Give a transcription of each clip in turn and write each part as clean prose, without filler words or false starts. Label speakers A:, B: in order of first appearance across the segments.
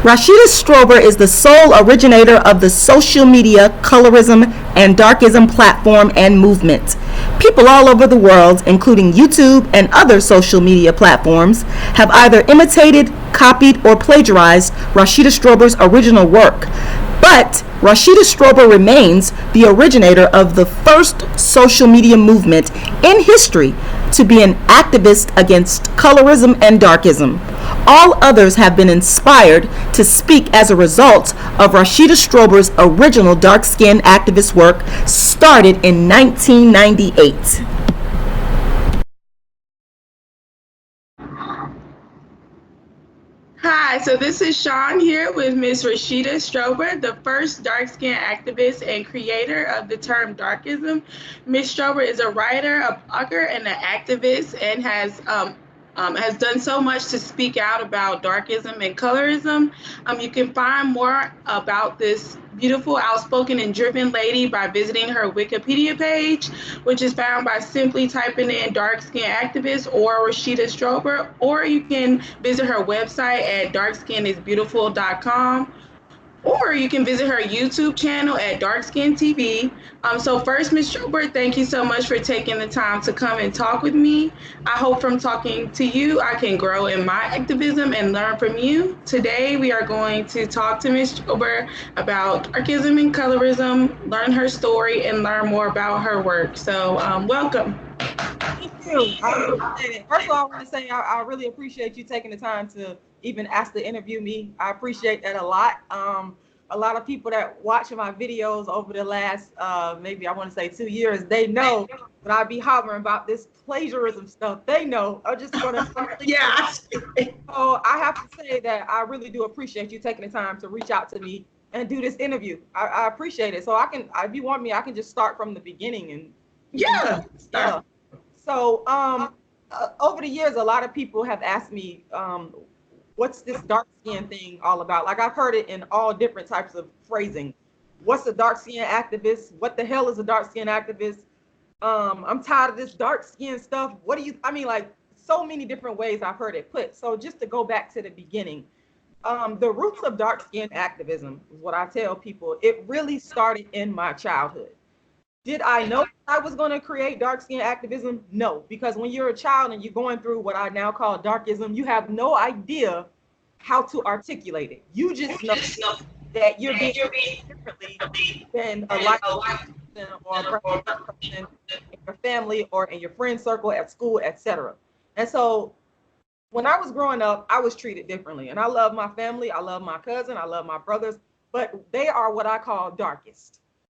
A: Rashida Strober is the sole originator of the social media colorism and darkism platform and movement. People all over the world, including YouTube and other social media platforms, have either imitated, copied, or plagiarized Rashida Strober's original work. But Rashida Strober remains the originator of the first social media movement in history to be an activist against colorism and darkism. All others have been inspired to speak as a result of Rashida Strober's original dark-skinned activist work started in 1998.
B: Hi, so this is Sean here with Miss Rashida Strober, the first dark-skinned activist and creator of the term darkism. Miss Strober is a writer, a blogger, and an activist, and has done so much to speak out about darkism and colorism. You can find more about this beautiful, outspoken, and driven lady by visiting her Wikipedia page, which is found by simply typing in dark skin activist or Rashida Strober, or you can visit her website at darkskinisbeautiful.com. Or you can visit her YouTube channel at Dark Skin TV. So first, Ms. Strober, thank you so much for taking the time to come and talk with me. I hope from talking to you, I can grow in my activism and learn from you. Today, we are going to talk to Ms. Strober about darkism and colorism, learn her story, and learn more about her work. So welcome.
C: Thank you. I appreciate it. First of all, I want to say I really appreciate you taking the time to even ask to interview me. I appreciate that a lot. A lot of people that watch my videos over the last, maybe I want to say 2 years, they know that I be hollering about this plagiarism stuff. They know. I'm just going to.
B: Yeah.
C: So I have to say that I really do appreciate you taking the time to reach out to me and do this interview. I appreciate it. So if you want me, I can just start from the beginning and.
B: Yeah.
C: So over the years, a lot of people have asked me, what's this dark skin thing all about? Like, I've heard it in all different types of phrasing. What's a dark skin activist? What the hell is a dark skin activist? I'm tired of this dark skin stuff. Like so many different ways I've heard it put. So just to go back to the beginning, the roots of dark skin activism is what I tell people. It really started in my childhood. Did I know I was going to create dark skin activism? No, because when you're a child and you're going through what I now call darkism, you have no idea how to articulate it. You just know that you're being treated differently than a light person or a brown person in your family or in your friend circle at school, etc. And so when I was growing up, I was treated differently. And I love my family, I love my cousin, I love my brothers, but they are what I call darkest.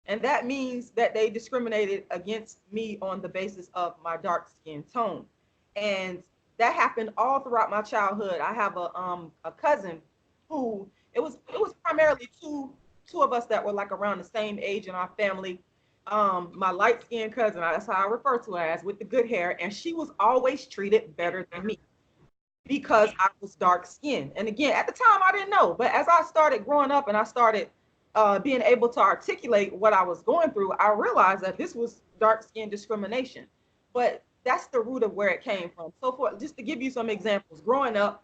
C: And that means that they discriminated against me on the basis of my dark skin tone. And that happened all throughout my childhood. I have a cousin who it was primarily two of us that were like around the same age in our family. My light skinned cousin, that's how I refer to her as, with the good hair, and she was always treated better than me because I was dark skinned. And again, at the time I didn't know, but as I started growing up and I started being able to articulate what I was going through, I realized that this was dark skin discrimination. But that's the root of where it came from. So just to give you some examples, growing up,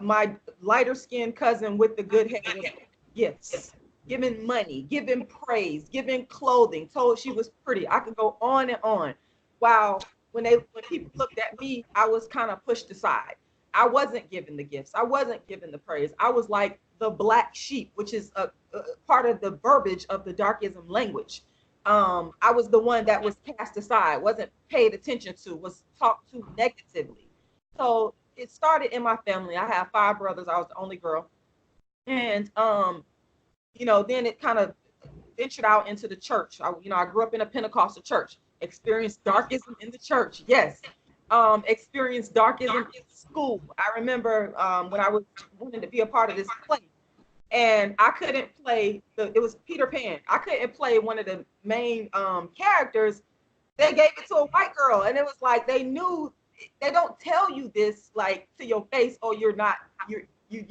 C: my lighter skinned cousin with the good hair was gifts, giving money, giving praise, giving clothing, told she was pretty. I could go on and on. While when people looked at me, I was kind of pushed aside. I wasn't given the gifts. I wasn't given the praise. I was like the black sheep, which is a part of the verbiage of the darkism language. I was the one that was cast aside, wasn't paid attention to, was talked to negatively. So it started in my family. I have 5 brothers. I was the only girl. And, then it kind of ventured out into the church. I grew up in a Pentecostal church, experienced darkism in the church. Yes. Experienced darkism in school. I remember when I was wanting to be a part of this play, and I couldn't play it was Peter Pan. I couldn't play one of the main characters. They gave it to a white girl, and it was like they knew they don't tell you this like to your face, or you're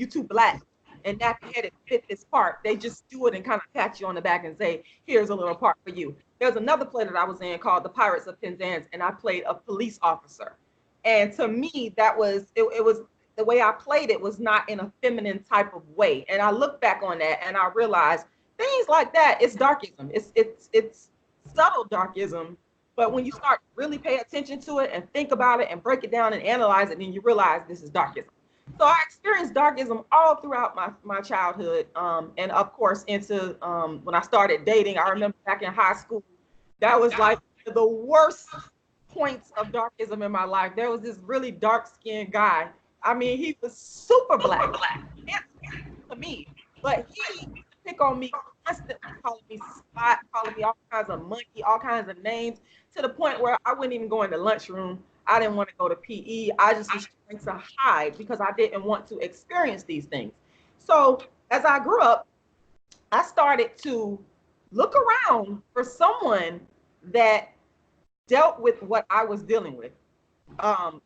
C: too black and nappy-headed fit this part. They just do it and kind of pat you on the back and say, here's a little part for you. There's another play that I was in called The Pirates of Penzance, and I played a police officer. And to me, that was, it was the way I played it was not in a feminine type of way. And I look back on that and I realized things like that, it's darkism. It's subtle darkism. But when you start really pay attention to it and think about it and break it down and analyze it, then you realize this is darkism. So I experienced darkism all throughout my childhood, and of course into when I started dating. I remember back in high school, that was like the worst points of darkism in my life. There was this really dark-skinned guy. I mean, he was super black to me, but he used to pick on me constantly, calling me spot, calling me all kinds of monkey, all kinds of names, to the point where I wouldn't even go in the lunchroom. I didn't want to go to PE. I just was trying to hide because I didn't want to experience these things. So as I grew up, I started to look around for someone that dealt with what I was dealing with,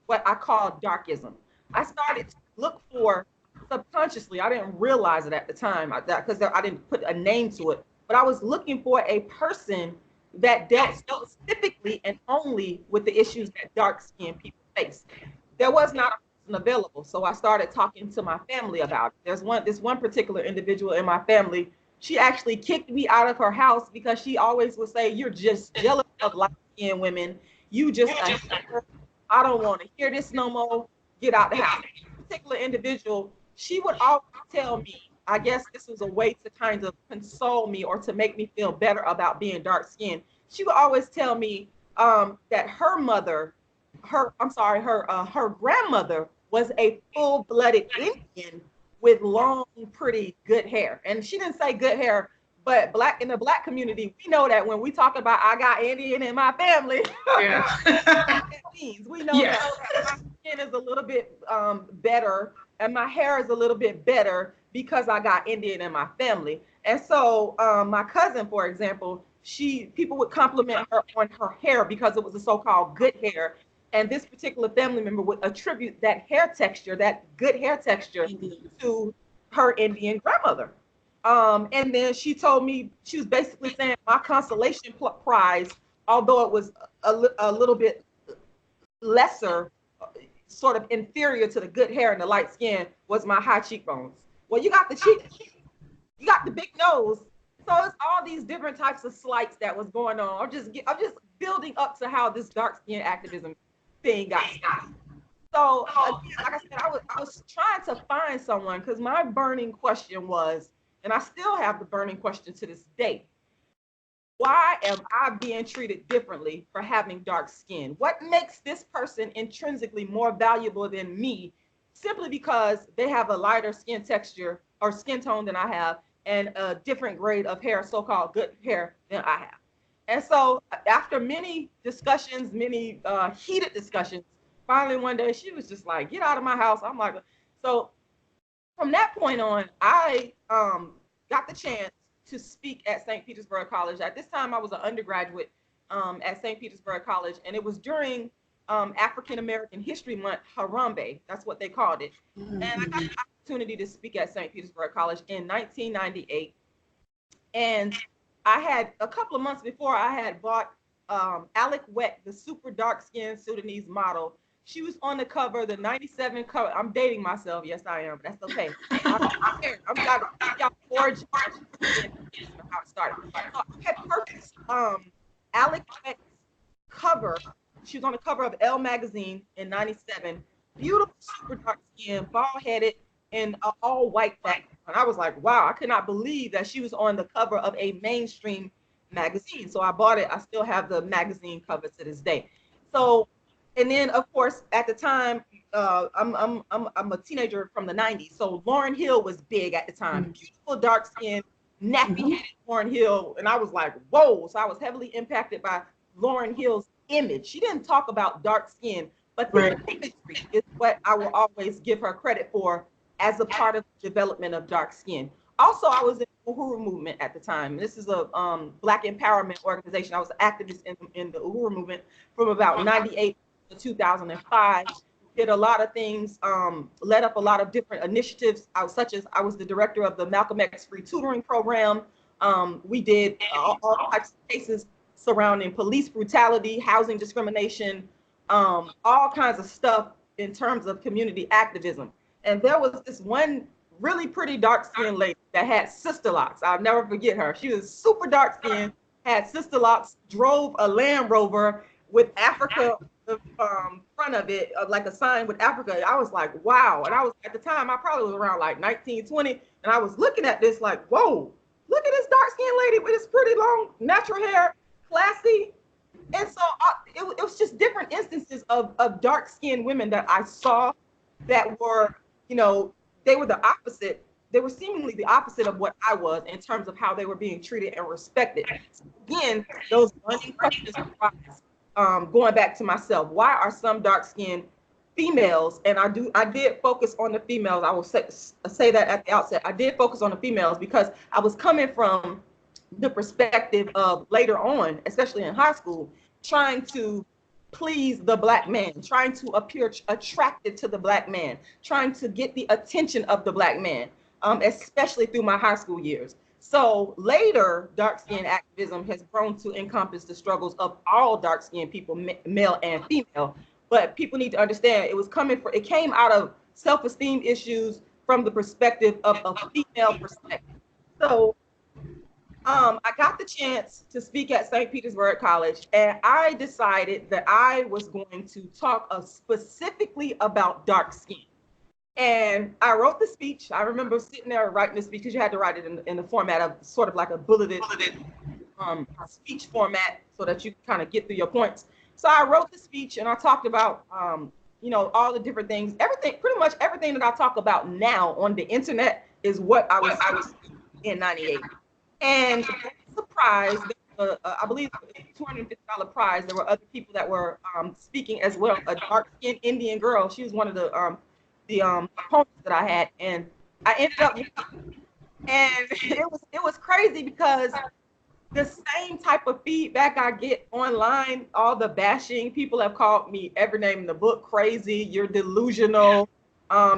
C: what I call darkism. I started to look for, subconsciously, I didn't realize it at the time because I didn't put a name to it, but I was looking for a person that dealt specifically and only with the issues that dark-skinned people face. There was not a person available, so I started talking to my family about it. There's this one particular individual in my family. She actually kicked me out of her house because she always would say, "You're just jealous of light-skinned women. You just, I don't want to hear this no more. Get out the house." This particular individual, she would always tell me, I guess this was a way to kind of console me or to make me feel better about being dark skinned. She would always tell me that her mother, her grandmother was a full-blooded Indian with long, pretty, good hair. And she didn't say good hair, but in the black community, we know that when we talk about I got Indian in my family,
B: yeah.
C: it means we know that my skin is a little bit better and my hair is a little bit better because I got Indian in my family. And so my cousin, for example, people would compliment her on her hair because it was a so-called good hair. And this particular family member would attribute that hair texture, that good hair texture, to her Indian grandmother. And then she told me, she was basically saying my consolation prize, although it was a little bit lesser, sort of inferior to the good hair and the light skin, was my high cheekbones. Well, you got the cheeks, you got the big nose. So it's all these different types of slights that was going on. I'm just building up to how this dark skin activism thing got started. So again, like I said, I was trying to find someone because my burning question was, and I still have the burning question to this day, why am I being treated differently for having dark skin? What makes this person intrinsically more valuable than me simply because they have a lighter skin texture or skin tone than I have and a different grade of hair, so-called good hair, than I have? And so after many discussions, many heated discussions, finally one day she was just like, "Get out of my house." I'm like, so from that point on, I got the chance to speak at St. Petersburg College. At this time, I was an undergraduate at St. Petersburg College, and it was during African American History Month, Harambe, that's what they called it. And I got the opportunity to speak at St. Petersburg College in 1998. And I had, a couple of months before, I had bought Alec Wet, the super dark-skinned Sudanese model. She was on the cover, the 97 cover. I'm dating myself. Yes, I am, but that's okay. I'm here. I'm trying to give y'all origin how it started. So I had purchased Alec Wet's cover. She was on the cover of Elle magazine in 97. Beautiful, super dark skin, bald-headed, and all white background. And I was like, wow, I could not believe that she was on the cover of a mainstream magazine. So I bought it. I still have the magazine cover to this day. So, and then of course at the time, I'm a teenager from the 90s. So Lauryn Hill was big at the time. Beautiful, dark skin, nappy-headed Lauryn Hill. And I was like, whoa. So I was heavily impacted by Lauryn Hill's image. She didn't talk about dark skin, but the imagery is what I will always give her credit for as a part of the development of dark skin. Also, I was in the Uhuru movement at the time. This is a Black empowerment organization. I was an activist in the Uhuru movement from about 98 to 2005. Did a lot of things, led up a lot of different initiatives, such as I was the director of the Malcolm X free tutoring program. We did all types of cases surrounding police brutality, housing discrimination, all kinds of stuff in terms of community activism. And there was this one really pretty dark-skinned lady that had sister locks. I'll never forget her. She was super dark-skinned, had sister locks, drove a Land Rover with Africa the front of it, like a sign with Africa. I was like, wow. And I was, at the time, I probably was around like 19, 20, and I was looking at this like, whoa, look at this dark-skinned lady with this pretty long natural hair, classy. And so it was just different instances of dark-skinned women that I saw that were, you know, they were the opposite. They were seemingly the opposite of what I was in terms of how they were being treated and respected. So again, those burning questions arise, going back to myself. Why are some dark-skinned females, and I did focus on the females. I will say that at the outset. I did focus on the females because I was coming from the perspective of later on, especially in high school, trying to please the Black man, trying to appear attracted to the Black man, trying to get the attention of the Black man, especially through my high school years. So later, dark-skinned activism has grown to encompass the struggles of all dark-skinned people, male and female. But people need to understand it came out of self-esteem issues from the perspective of a female perspective. So I got the chance to speak at St. Petersburg College, and I decided that I was going to talk specifically about dark skin. And I wrote the speech. I remember sitting there writing the speech because you had to write it in the format of sort of like a bulleted speech format so that you kind of get through your points. So I wrote the speech and I talked about, you know, all the different things, pretty much everything that I talk about now on the internet is what I was in 98. And surprised, I believe a $250 prize. There were other people that were speaking as well. A dark-skinned Indian girl. She was one of the opponents that I had, and I ended up. And it was crazy because the same type of feedback I get online, all the bashing, people have called me every name in the book, crazy, you're delusional,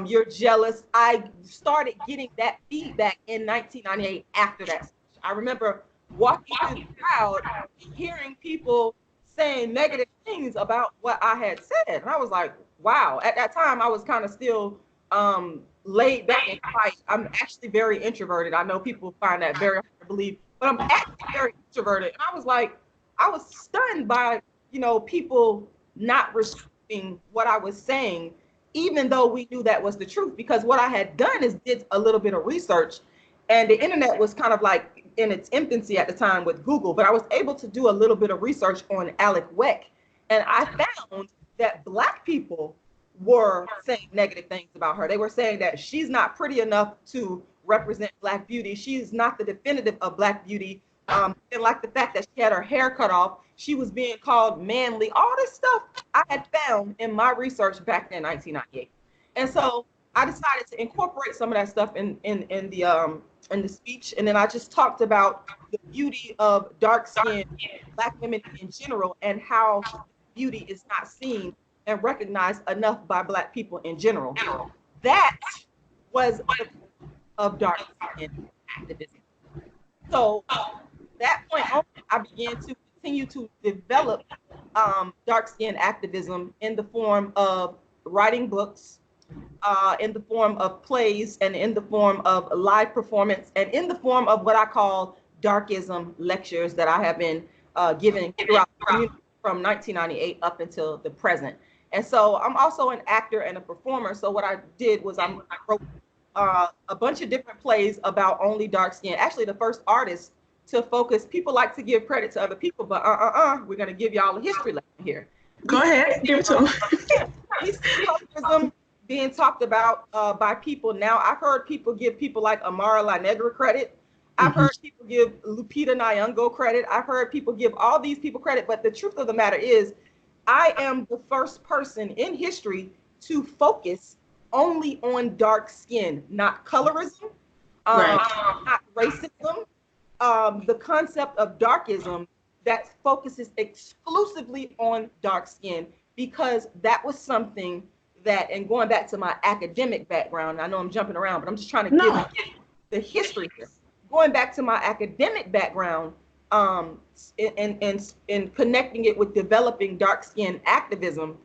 C: you're jealous. I started getting that feedback in 1998 after that. I remember walking through the crowd, hearing people saying negative things about what I had said. And I was like, wow. At that time, I was kind of still laid back and quiet. I'm actually very introverted. I know people find that very hard to believe, but I'm actually very introverted. And I was like, I was stunned by, you know, people not respecting what I was saying, even though we knew that was the truth. Because what I had done is did a little bit of research, and the internet was kind of like in its infancy at the time with Google, but I was able to do a little bit of research on Alec Weck, and I found that Black people were saying negative things about her. They were saying that she's not pretty enough to represent Black beauty. She's not the definitive of Black beauty. And like the fact that she had her hair cut off, she was being called manly. All this stuff I had found in my research back in 1998. And so I decided to incorporate some of that stuff in the speech, and then I just talked about the beauty of dark-skinned Black women in general and how beauty is not seen and recognized enough by Black people in general. That was of dark-skinned activism. So that point on, I began to continue to develop dark-skinned activism in the form of writing books, in the form of plays, and in the form of live performance, and in the form of what I call darkism lectures that I have been giving throughout the community from 1998 up until the present. And so I'm also an actor and a performer. So what I did was I wrote a bunch of different plays about only dark skin. Actually, the first artist to focus, people like to give credit to other people, but we're going to give y'all a history lesson here.
B: Go ahead, give it to them.
C: We see colorism being talked about by people now. I've heard people give people like Amara La Negra credit. I've heard people give Lupita Nyong'o credit. I've heard people give all these people credit. But the truth of the matter is, I am the first person in history to focus only on dark skin, not colorism, not racism, the concept of darkism that focuses exclusively on dark skin, because that was something that, and going back to my academic background, I know I'm jumping around, but I'm just trying to give the history here. Going back to my academic background, in connecting it with developing dark skin activism,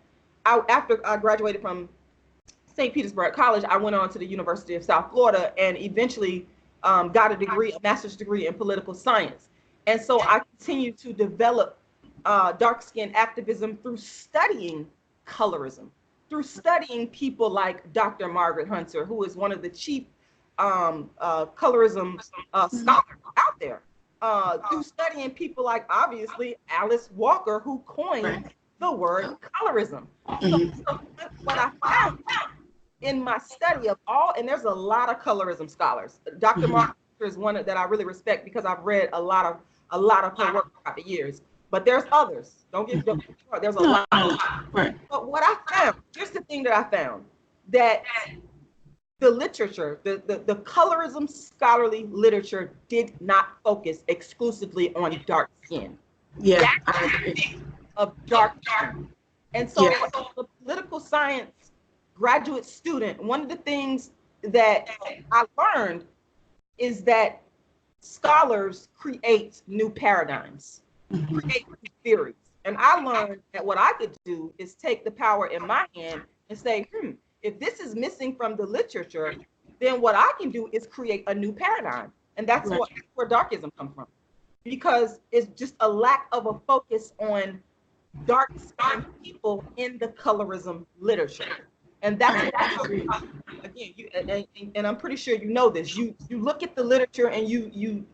C: after I graduated from St. Petersburg College, I went on to the University of South Florida and eventually got a master's degree in political science. And so I continued to develop dark skin activism through studying colorism, through studying people like Dr. Margaret Hunter, who is one of the chief colorism scholars out there, through studying people like, obviously, Alice Walker, who coined the word colorism. So what I found in my study of all, and there's a lot of colorism scholars. Dr. Margaret Hunter is one that I really respect because I've read a lot of her work throughout the years. But there's others. Don't get me wrong. There's a lot.
B: Right.
C: But what I found, here's the thing that I found, that the literature, the colorism scholarly literature did not focus exclusively on dark skin.
B: Yeah.
C: Of dark skin. And so as a political science graduate student, one of the things that I learned is that scholars create new paradigms, create new theories. And I learned that what I could do is take the power in my hand and say, if this is missing from the literature, then what I can do is create a new paradigm. And that's where darkism comes from. Because it's just a lack of a focus on dark skinned people in the colorism literature. And that's what again, and I'm pretty sure you know this. You look at the literature and you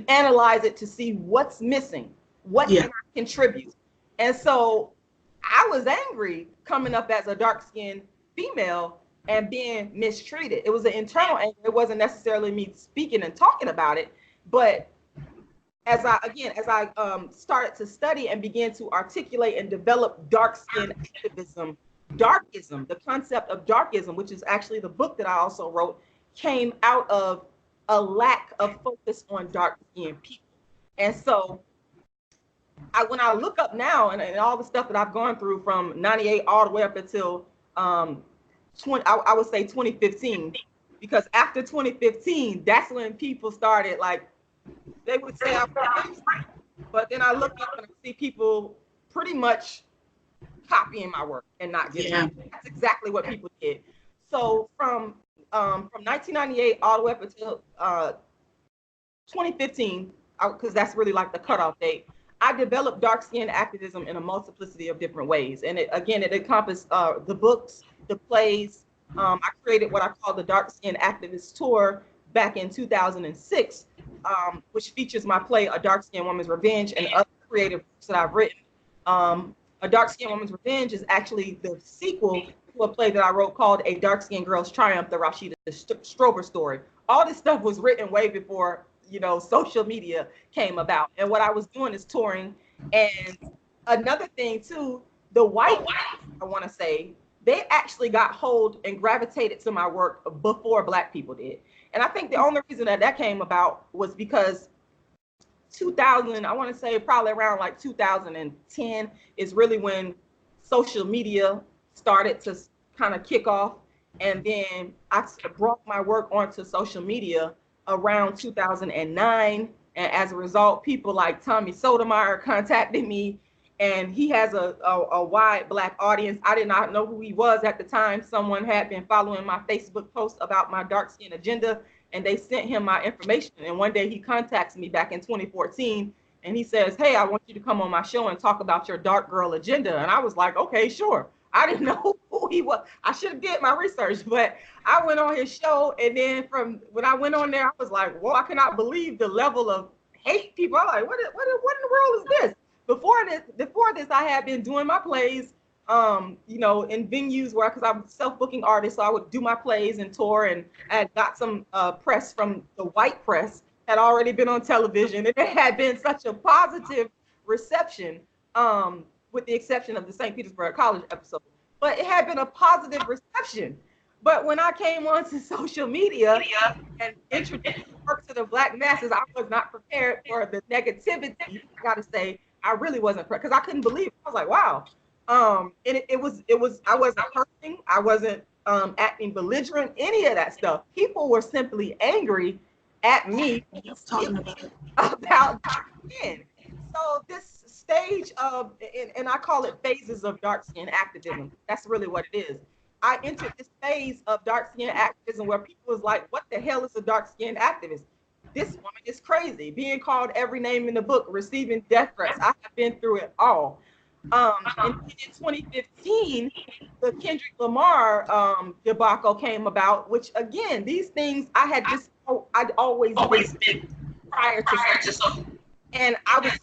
C: analyze it to see what's missing, what can I contribute. And so I was angry coming up as a dark-skinned female and being mistreated. It was an internal anger. It wasn't necessarily me speaking and talking about it, but as I started to study and began to articulate and develop dark skin activism, darkism, the concept of darkism, which is actually the book that I also wrote, came out of a lack of focus on dark skinned people. And so when I look up now and all the stuff that I've gone through from 98 all the way up until I would say 2015, because after 2015, that's when people started, like, they would say I'm racist, but then I look up and I see people pretty much copying my work and not giving it. That's exactly what people did. So from 1998 all the way up until 2015, because that's really like the cutoff date, I developed dark skin activism in a multiplicity of different ways. And it encompassed the books, the plays. I created what I call the Dark Skin Activist Tour back in 2006, which features my play, A Dark Skinned Woman's Revenge, and other creative books that I've written. A Dark Skinned Woman's Revenge is actually the sequel to a play that I wrote called A Dark Skinned Girl's Triumph, the Rashida Strober story. All this stuff was written way before, social media came about. And what I was doing is touring. And another thing too, the white, I want to say, they actually got hold and gravitated to my work before Black people did. And I think the only reason that came about was because 2000, I want to say probably around like 2010 is really when social media started to kind of kick off. And then I brought my work onto social media around 2009. And as a result, people like Tommy Sotomayor contacted me, and he has a wide Black audience. I did not know who he was at the time. Someone had been following my Facebook post about my dark skin agenda, and they sent him my information. And one day he contacts me back in 2014, and he says, "Hey, I want you to come on my show and talk about your dark girl agenda." And I was like, okay, sure. I didn't know who he was. I should have did my research, but I went on his show. And then from when I went on there, I was like, whoa, I cannot believe the level of hate people. I'm like, what in the world is this? Before this, I had been doing my plays, in venues where, because I'm a self-booking artist, so I would do my plays and tour, and I had got some press from the white press, had already been on television, and it had been such a positive reception, with the exception of the St. Petersburg College episode, but it had been a positive reception. But when I came onto social media and introduced work to the Black masses, I was not prepared for the negativity. I gotta say, I really wasn't, because I couldn't believe it. I was like, wow. And it was, I wasn't cursing, I wasn't acting belligerent, any of that stuff. People were simply angry at me about dark skin. So this stage of, and I call it phases of dark skin activism. That's really what it is. I entered this phase of dark skin activism where people was like, what the hell is a dark skin activist? This woman is crazy, being called every name in the book, receiving death threats. I have been through it all. In 2015, the Kendrick Lamar debacle came about, which again, these things I'd always been prior to social. And I was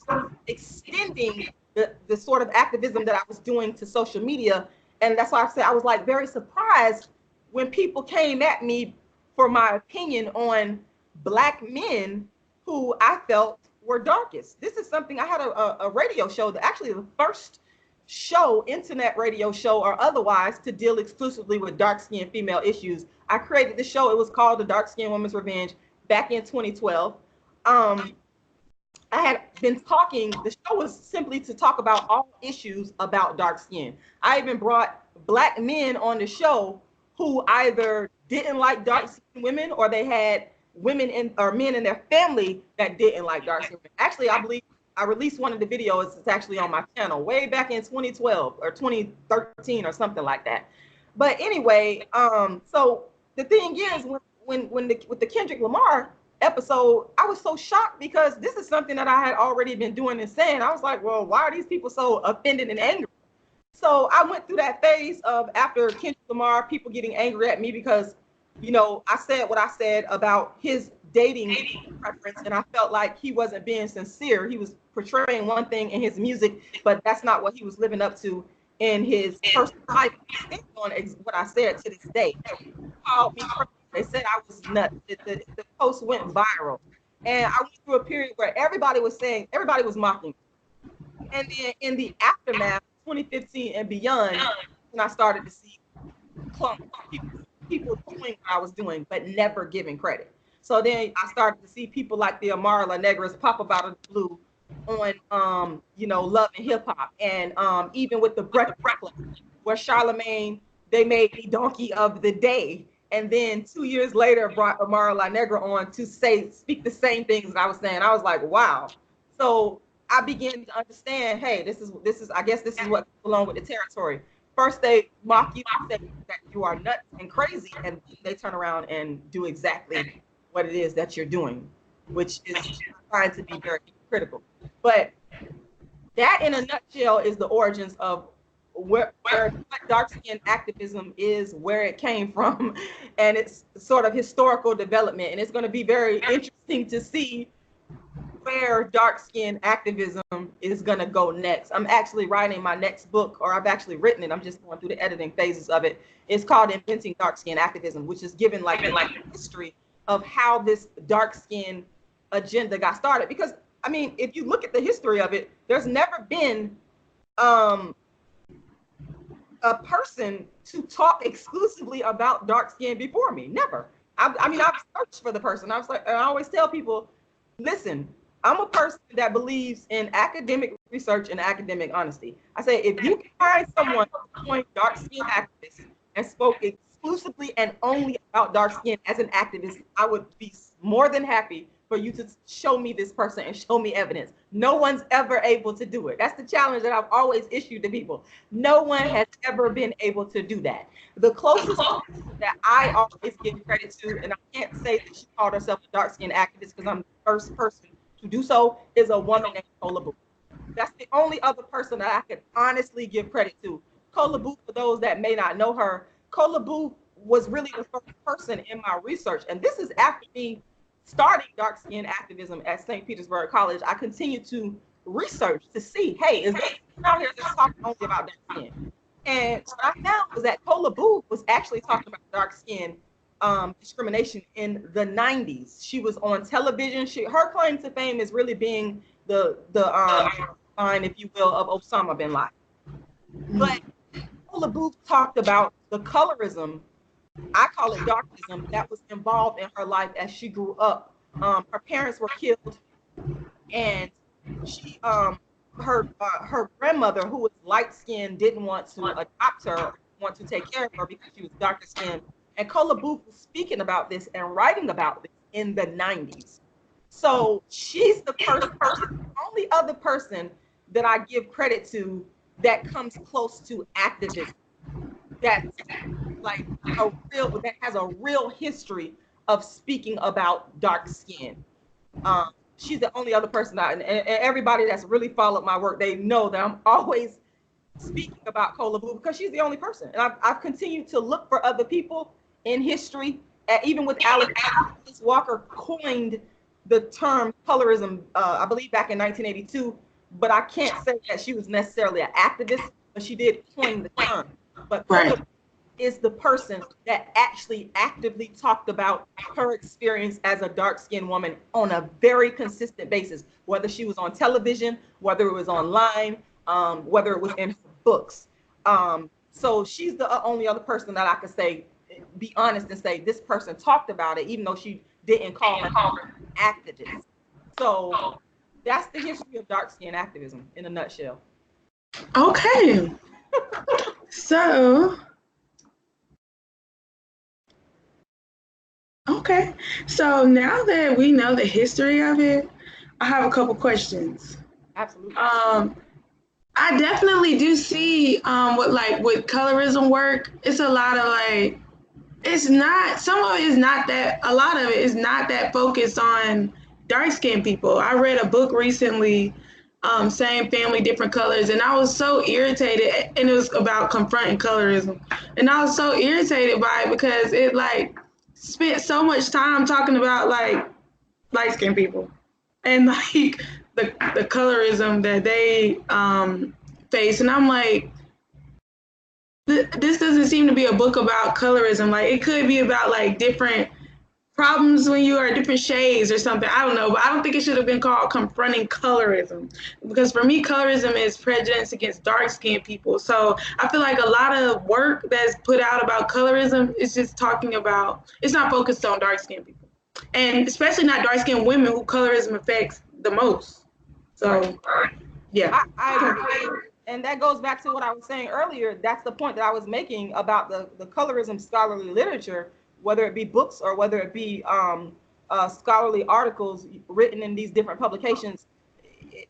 C: extending the sort of activism that I was doing to social media. And that's why I said I was like very surprised when people came at me for my opinion on Black men who I felt were darkest. This is something I had a radio show, actually the first show, internet radio show or otherwise, to deal exclusively with dark-skinned female issues. I created the show. It was called The Dark-Skinned Woman's Revenge back in 2012. I had been talking, the show was simply to talk about all issues about dark skin. I even brought Black men on the show who either didn't like dark skinned women or they had women or men in their family that didn't like dark skinned women. Actually, I believe I released one of the videos. It's actually on my channel way back in 2012 or 2013 or something like that. But anyway, so the thing is, with the Kendrick Lamar episode, I was so shocked because this is something that I had already been doing and saying. I was like, well, why are these people so offended and angry? So I went through that phase of, after Kendrick Lamar, people getting angry at me because, you know, I said what I said about his dating preference, and I felt like he wasn't being sincere. He was portraying one thing in his music, but that's not what he was living up to in his personal life. On what I said to this day. Called me crazy. They said I was nuts. The post went viral. And I went through a period where everybody was mocking. And then in the aftermath, 2015 and beyond, when I started to see people doing what I was doing, but never giving credit. So then I started to see people like the Amara La Negras pop up out of the blue on, you know, Love and Hip Hop. And even with the Breakfast, where Charlemagne, they made me Donkey of the Day. And then 2 years later, brought Amara La Negra on to speak the same things that I was saying. I was like, wow. So I began to understand, hey, this is I guess this is what goes along with the territory. First, they mock you and say that you are nuts and crazy, and they turn around and do exactly what it is that you're doing, which is trying to be very critical. But that, in a nutshell, is the origins of where dark skin activism is, where it came from, and it's sort of historical development. And it's going to be very interesting to see where dark skin activism is going to go next. I'm actually writing my next book, or I've actually written it. I'm just going through the editing phases of it. It's called Inventing Dark Skin Activism, which is given like the history of how this dark skin agenda got started. Because I mean, if you look at the history of it, there's never been a person to talk exclusively about dark skin before me. Never. I mean, I've searched for the person. I was like, and I always tell people, listen, I'm a person that believes in academic research and academic honesty. I say, if you can find someone who joined dark skin activists and spoke exclusively and only about dark skin as an activist, I would be more than happy for you to show me this person and show me evidence. No one's ever able to do it. That's the challenge that I've always issued to people. No one has ever been able to do that. The closest that I always give credit to, and I can't say that she called herself a dark-skinned activist because I'm the first person to do so, is a woman named Cola Booth. That's the only other person that I can honestly give credit to. Cola Booth, for those that may not know her, Cola Booth was really the first person in my research. And this is after me starting dark skin activism at St. Petersburg College. I continued to research to see, hey, is there out here that's talking only about dark skin? And what I found was that Cola Booth was actually talking about dark skin discrimination in the 90s. She was on television. Her claim to fame is really being the line, if you will, of Osama bin Laden. But Cola Booth talked about the colorism, I call it darkism, that was involved in her life as she grew up. Her parents were killed, and she, her grandmother, who was light skinned, didn't want to adopt her, want to take care of her because she was darker skinned. And Cola Booth was speaking about this and writing about this in the 90s. So she's the first person, the only other person that I give credit to that comes close to activism, that like that has a real history of speaking about dark skin. She's the only other person and everybody that's really followed my work, they know that I'm always speaking about Cola Blue because she's the only person. And I've continued to look for other people in history, even with Alice Walker coined the term colorism, I believe back in 1982, but I can't say that she was necessarily an activist, but she did coin the term. But
B: Right.
C: is the person that actually actively talked about her experience as a dark-skinned woman on a very consistent basis, whether she was on television, whether it was online, whether it was in her books. So she's the only other person that I could say, be honest and say, this person talked about it, even though she didn't call her activist. So that's the history of dark-skinned activism in a nutshell.
B: Okay. So, okay. So now that we know the history of it, I have a couple questions.
C: Absolutely.
B: I definitely do see with colorism work, it's a lot of like, it's not, some of it is not that, a lot of it is not that focused on dark skinned people. I read a book recently, Same Family, Different Colors, and I was so irritated, and it was about confronting colorism. And I was so irritated by it because it like spent so much time talking about like light skinned people and like the colorism that they face. And I'm like, this doesn't seem to be a book about colorism. Like it could be about like different problems when you are different shades or something. I don't know, but I don't think it should have been called confronting colorism, because for me, colorism is prejudice against dark skinned people. So I feel like a lot of work that's put out about colorism is just talking about, it's not focused on dark skinned people, and especially not dark skinned women who colorism affects the most. So yeah.
C: I agree. And that goes back to what I was saying earlier. That's the point that I was making about the colorism scholarly literature, whether it be books or whether it be scholarly articles written in these different publications.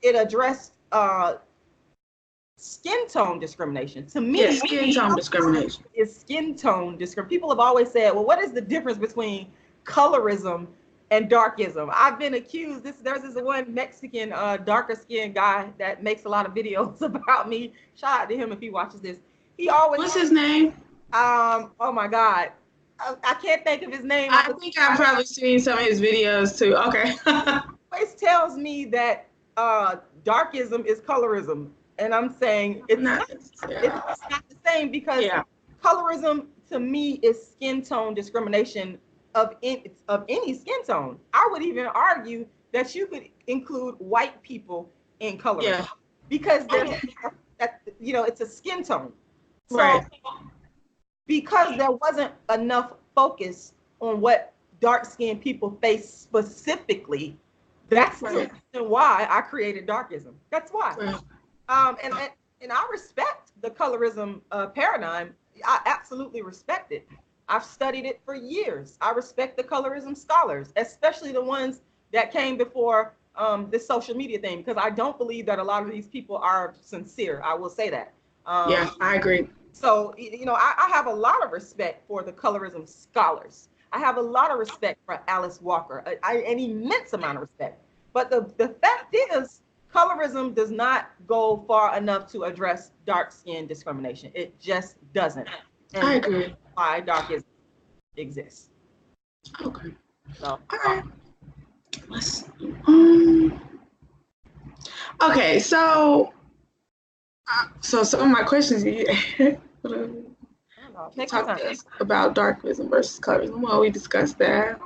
C: It addressed skin tone discrimination. To me,
B: Yeah, skin tone discrimination
C: is skin tone discrimination. People have always said, well, what is the difference between colorism and darkism? I've been accused. There's this one Mexican darker skinned guy that makes a lot of videos about me. Shout out to him if he watches this. He always,
B: what's his name?
C: Oh my God, I can't think of his name.
B: I think I've probably seen some of his videos too. Okay.
C: Always tells me that darkism is colorism, and I'm saying it's not the same, because colorism to me is skin tone discrimination of any skin tone. I would even argue that you could include white people in colorism, because it's a skin tone. So
B: right.
C: Because there wasn't enough focus on what dark-skinned people face specifically, that's the reason why I created darkism. That's why. Right. And I respect the colorism paradigm. I absolutely respect it. I've studied it for years. I respect the colorism scholars, especially the ones that came before this social media thing, because I don't believe that a lot of these people are sincere. I will say that.
B: Yeah, I agree.
C: So, I have a lot of respect for the colorism scholars. I have a lot of respect for Alice Walker, an immense amount of respect. But the fact is, colorism does not go far enough to address dark skin discrimination. It just doesn't. And
B: I agree.
C: That's why darkism exists.
B: Okay.
C: So,
B: all right. Let's. Okay, so some of my questions talk about darkism versus colorism. Well, we discussed that.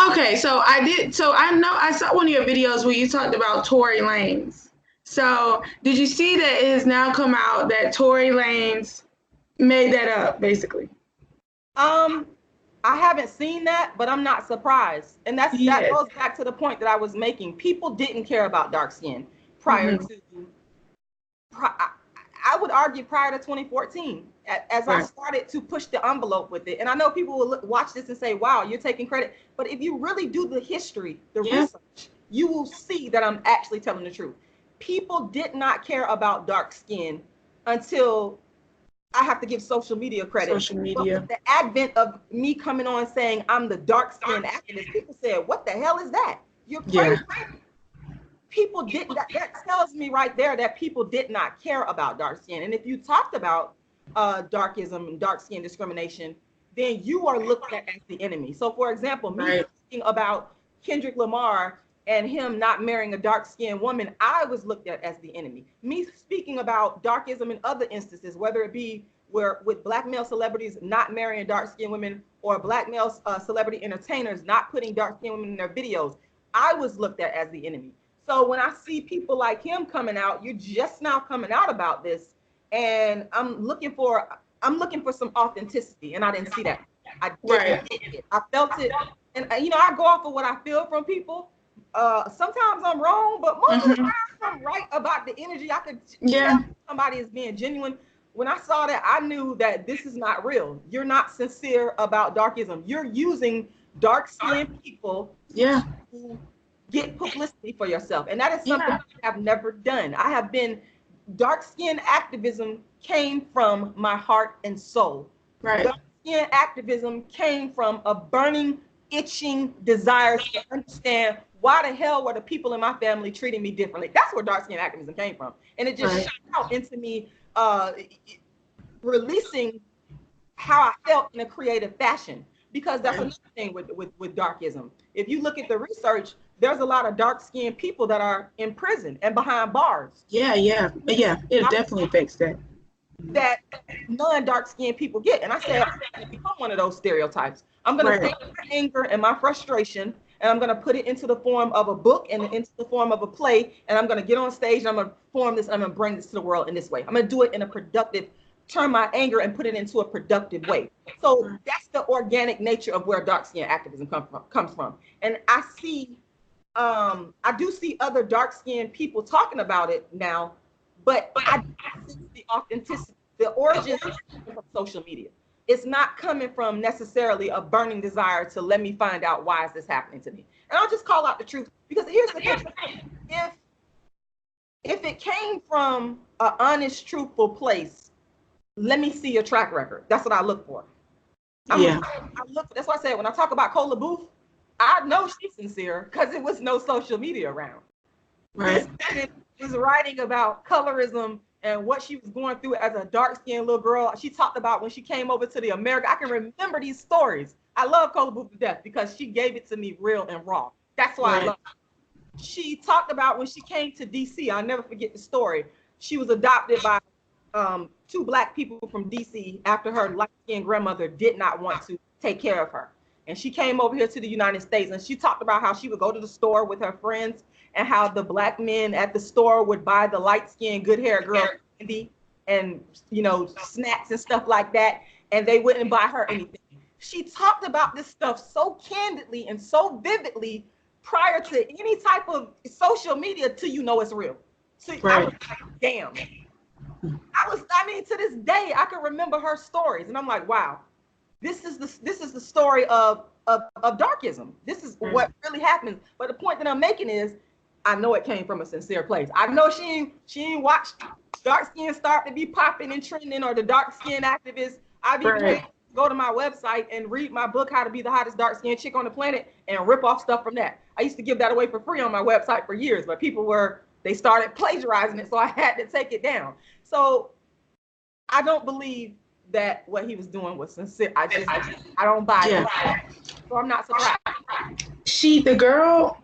B: Okay, so I saw one of your videos where you talked about Tory Lanez. So did you see that it has now come out that Tory Lanez made that up, basically?
C: I haven't seen that, but I'm not surprised. And that goes back to the point that I was making. People didn't care about dark skin prior to, I would argue prior to 2014, as I started to push the envelope with it. And I know people will watch this and say, wow, you're taking credit. But if you really do the history, the research, you will see that I'm actually telling the truth. People did not care about dark skin until I have to give social media credit.
B: Social media.
C: But with the advent of me coming on saying I'm the dark-skinned activist, people said, what the hell is that? You're crazy.
B: Yeah.
C: People didn't, that tells me right there that people did not care about dark skin. And if you talked about darkism and dark skin discrimination, then you are looked at as the enemy. So for example, me speaking about Kendrick Lamar and him not marrying a dark-skinned woman, I was looked at as the enemy. Me speaking about darkism in other instances, whether it be with black male celebrities not marrying dark-skinned women, or black male celebrity entertainers not putting dark-skinned women in their videos, I was looked at as the enemy. So when I see people like him coming out, you're just now coming out about this, and I'm looking for some authenticity, and I didn't see that. I felt it, and I go off of what I feel from people. Sometimes I'm wrong, but most of the time I'm right about the energy. I could tell somebody is being genuine. When I saw that, I knew that this is not real. You're not sincere about darkism. You're using dark-skinned people to get publicity for yourself. And that is something I have never done. Dark-skinned activism came from my heart and soul.
B: Right.
C: Dark-skinned activism came from a burning, itching desire to understand why the hell were the people in my family treating me differently. That's where dark-skinned activism came from. And it just shot out into me releasing how I felt in a creative fashion. Because that's another thing with darkism. If you look at the research, there's a lot of dark-skinned people that are in prison and behind bars.
B: Yeah. It definitely affects that.
C: That non-dark-skinned people get. And I said, I'm going to become one of those stereotypes. I'm going to take my anger and my frustration, and I'm going to put it into the form of a book and into the form of a play, and I'm going to get on stage, and I'm going to perform this, and I'm going to bring this to the world in this way. I'm going to do it in a productive, turn my anger and put it into a productive way. So that's the organic nature of where dark-skinned activism comes from. And I do see other dark-skinned people talking about it now, but I see the authenticity, the origin from social media. It's not coming from necessarily a burning desire to let me find out why is this happening to me. And I'll just call out the truth, because here's the thing. If it came from an honest, truthful place, let me see your track record. That's what I look for. That's why I said when I talk about Cola Booth, I know she's sincere because it was no social media around.
B: Right.
C: This was writing about colorism and what she was going through as a dark-skinned little girl. She talked about when she came over to the America. I can remember these stories. I love Cola Booth to death because she gave it to me real and raw. That's why I love her. She talked about when she came to DC. I'll never forget the story. She was adopted by 2 black people from DC after her light-skinned grandmother did not want to take care of her. And she came over here to the United States, and she talked about how she would go to the store with her friends and how the black men at the store would buy the light-skinned, good-haired girl candy and, snacks and stuff like that, and they wouldn't buy her anything. She talked about this stuff so candidly and so vividly prior to any type of social media till it's real. So I was like, damn. To this day, I can remember her stories, and I'm like, wow, this is the story of darkism. This is what really happens. But the point that I'm making is, I know it came from a sincere place. I know she ain't watched dark skin start to be popping and trending, or the dark skin activists. I've even go to my website and read my book, How to Be the Hottest Dark Skinned Chick on the Planet, and rip off stuff from that. I used to give that away for free on my website for years, but they started plagiarizing it, so I had to take it down. So I don't believe that what he was doing was sincere. I don't buy it. So I'm not surprised.
B: The girl,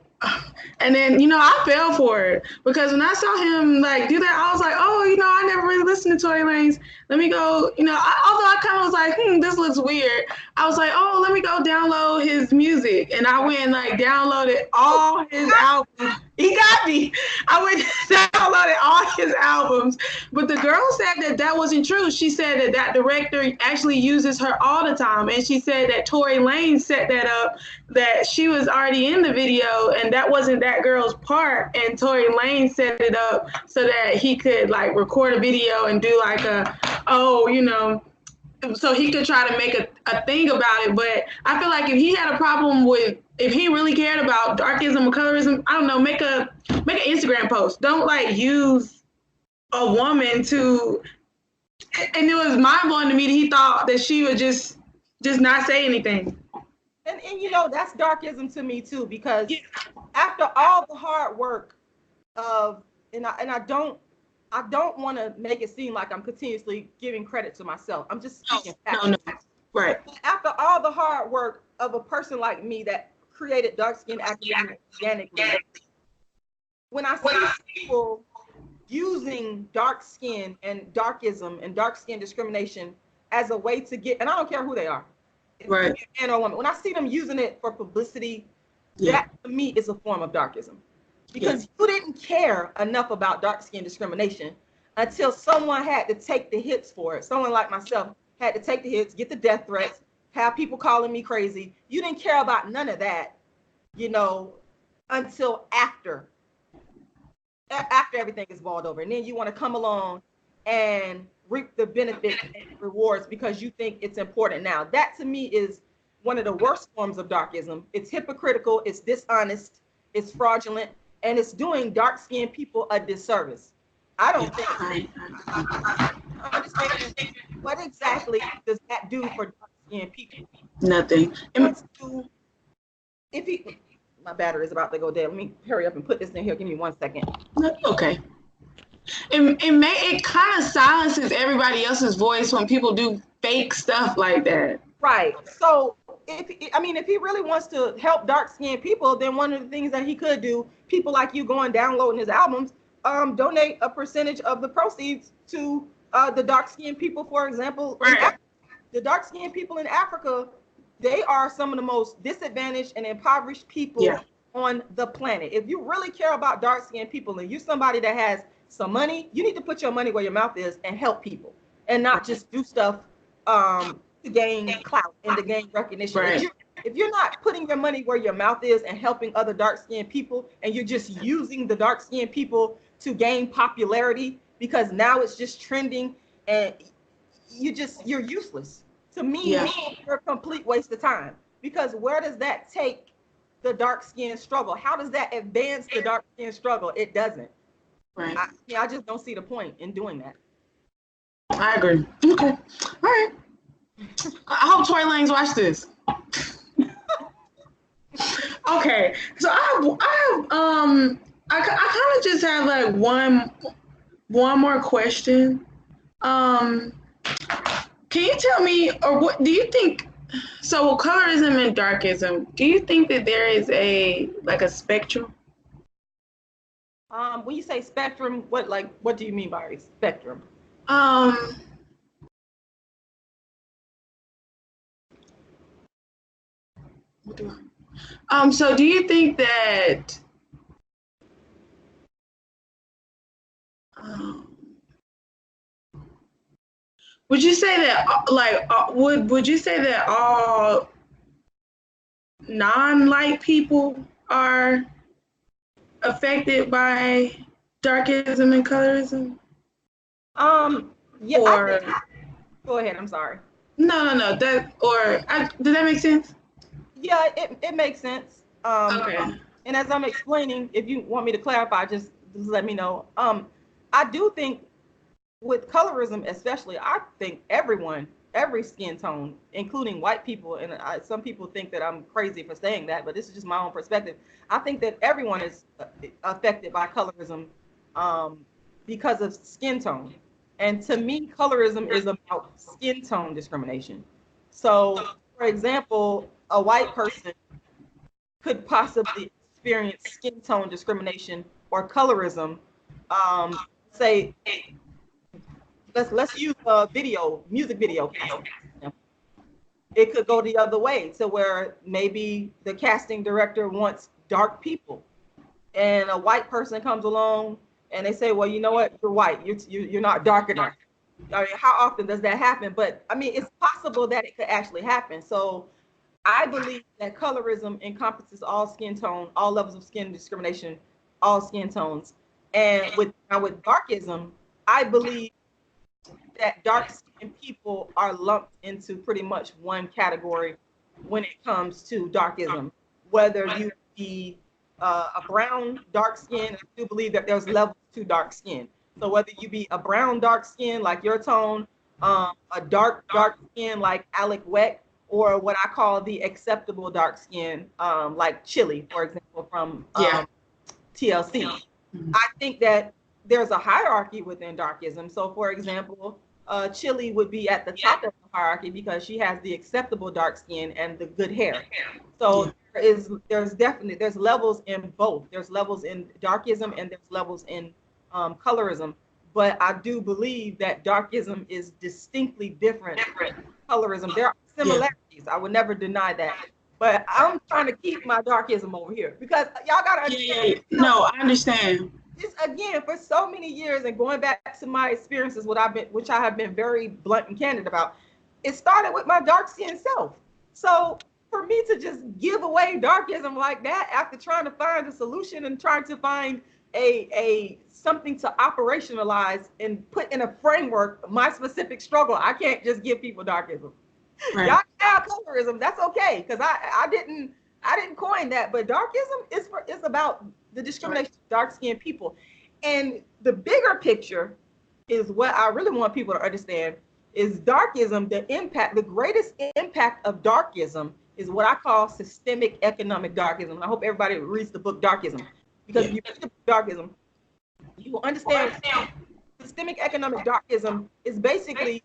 B: and then, I fell for it, because when I saw him do that, I was like, I never really listened to Tory Lanez. Let me go, although I kind of was like, this looks weird. I was like, let me go download his music. And I went and downloaded all his albums. He got me. I went and downloaded all his albums. But the girl said that wasn't true. She said that director actually uses her all the time. And she said that Tory Lanez set that up, that she was already in the video and that wasn't that girl's part. And Tory Lanez set it up so that he could record a video and do so he could try to make a thing about it. But I feel like if he had a problem if he really cared about darkism or colorism, I don't know, make an Instagram post. Don't use a woman to And it was mind blowing to me that he thought that she would just not say anything.
C: And you know, that's darkism to me too, because after all the hard work of, and I don't want to make it seem like I'm continuously giving credit to myself. I'm just speaking facts.
B: No. Right.
C: After all the hard work of a person like me that created dark skin activism organically, when I see people using dark skin and darkism and dark skin discrimination as a way to get, and I don't care who they are,
B: right,
C: man or woman, when I see them using it for publicity, that to me is a form of darkism. Because you didn't care enough about dark skin discrimination until someone had to take the hits for it. Someone like myself had to take the hits, get the death threats, have people calling me crazy. You didn't care about none of that, you know, until after everything is balled over. And then you want to come along and reap the benefits and rewards because you think it's important now. That to me is one of the worst forms of darkism. It's hypocritical, it's dishonest, it's fraudulent, and it's doing dark-skinned people a disservice. I don't think. What exactly does that do for dark-skinned people?
B: Nothing.
C: My battery is about to go dead. Let me hurry up and put this in here. Give me 1 second.
B: Okay. It kind of silences everybody else's voice when people do fake stuff like that.
C: Right. So if he really wants to help dark-skinned people, then one of the things that he could do, people like you going downloading his albums, donate a percentage of the proceeds to the dark-skinned people, for example.
B: Right.
C: The dark-skinned people in Africa, they are some of the most disadvantaged and impoverished people on the planet. If you really care about dark-skinned people and you're somebody that has some money, you need to put your money where your mouth is and help people and not just do stuff to gain clout and to gain recognition.
B: Right.
C: If you're not putting your money where your mouth is and helping other dark-skinned people, and you're just using the dark-skinned people to gain popularity because now it's just trending, and you're useless. To me, you're a complete waste of time, because where does that take the dark-skinned struggle? How does that advance the dark-skinned struggle? It doesn't.
B: Right.
C: I just don't see the point in doing that.
B: I agree. Okay. All right. I hope Tory Lanez watch this. Okay, so I kind of just have like one more question. Can you tell me, or what do you think? So with colorism and darkism, do you think that there is a spectrum?
C: When you say spectrum, what do you mean by spectrum?
B: So do you think that would you say that would you say that all non-light people are affected by darkism and colorism?
C: Yeah. Go ahead. I'm sorry.
B: No. Did that make sense?
C: Yeah, it makes sense.
B: Okay.
C: And as I'm explaining, if you want me to clarify, just let me know. I do think with colorism, especially, I think every skin tone, including white people, and some people think that I'm crazy for saying that, but this is just my own perspective. I think that everyone is affected by colorism because of skin tone. And to me, colorism is about skin tone discrimination. So, for example, a white person could possibly experience skin tone discrimination or colorism. Say, let's use a music video. It could go the other way, to where maybe the casting director wants dark people, and a white person comes along and they say, well, you know what, you're white, you're not dark enough. I mean, how often does that happen? But I mean, it's possible that it could actually happen. So I believe that colorism encompasses all skin tone, all levels of skin discrimination, all skin tones. And with darkism, I believe that dark skinned people are lumped into pretty much one category when it comes to darkism. Whether you be a brown dark skin, I do believe that there's levels to dark skin. So whether you be a brown dark skin like your tone, a dark skin like Alec Weck, or what I call the acceptable dark skin, like Chili, for example, from
B: Yeah.
C: TLC.
B: Mhm.
C: I think that there's a hierarchy within darkism. So, for example, Chili would be at the top of the hierarchy because she has the acceptable dark skin and the good hair. So there's levels in both. There's levels in darkism and there's levels in colorism. But I do believe that darkism is distinctly different from colorism. There are similarities. I would never deny that. But I'm trying to keep my darkism over here because y'all gotta understand.
B: No, I understand.
C: This again, for so many years, and going back to my experiences, which I have been very blunt and candid about, it started with my dark skinned self. So for me to just give away darkism like that after trying to find a solution and trying to find a something to operationalize and put in a framework my specific struggle, I can't just give people darkism.
B: Right.
C: Y'all have colorism, that's okay, because I didn't coin that, but darkism is about the discrimination of dark-skinned people. And the bigger picture is what I really want people to understand is darkism, the greatest impact of darkism is what I call systemic economic darkism. And I hope everybody reads the book Darkism, because if you read the book Darkism, you will understand systemic economic darkism is basically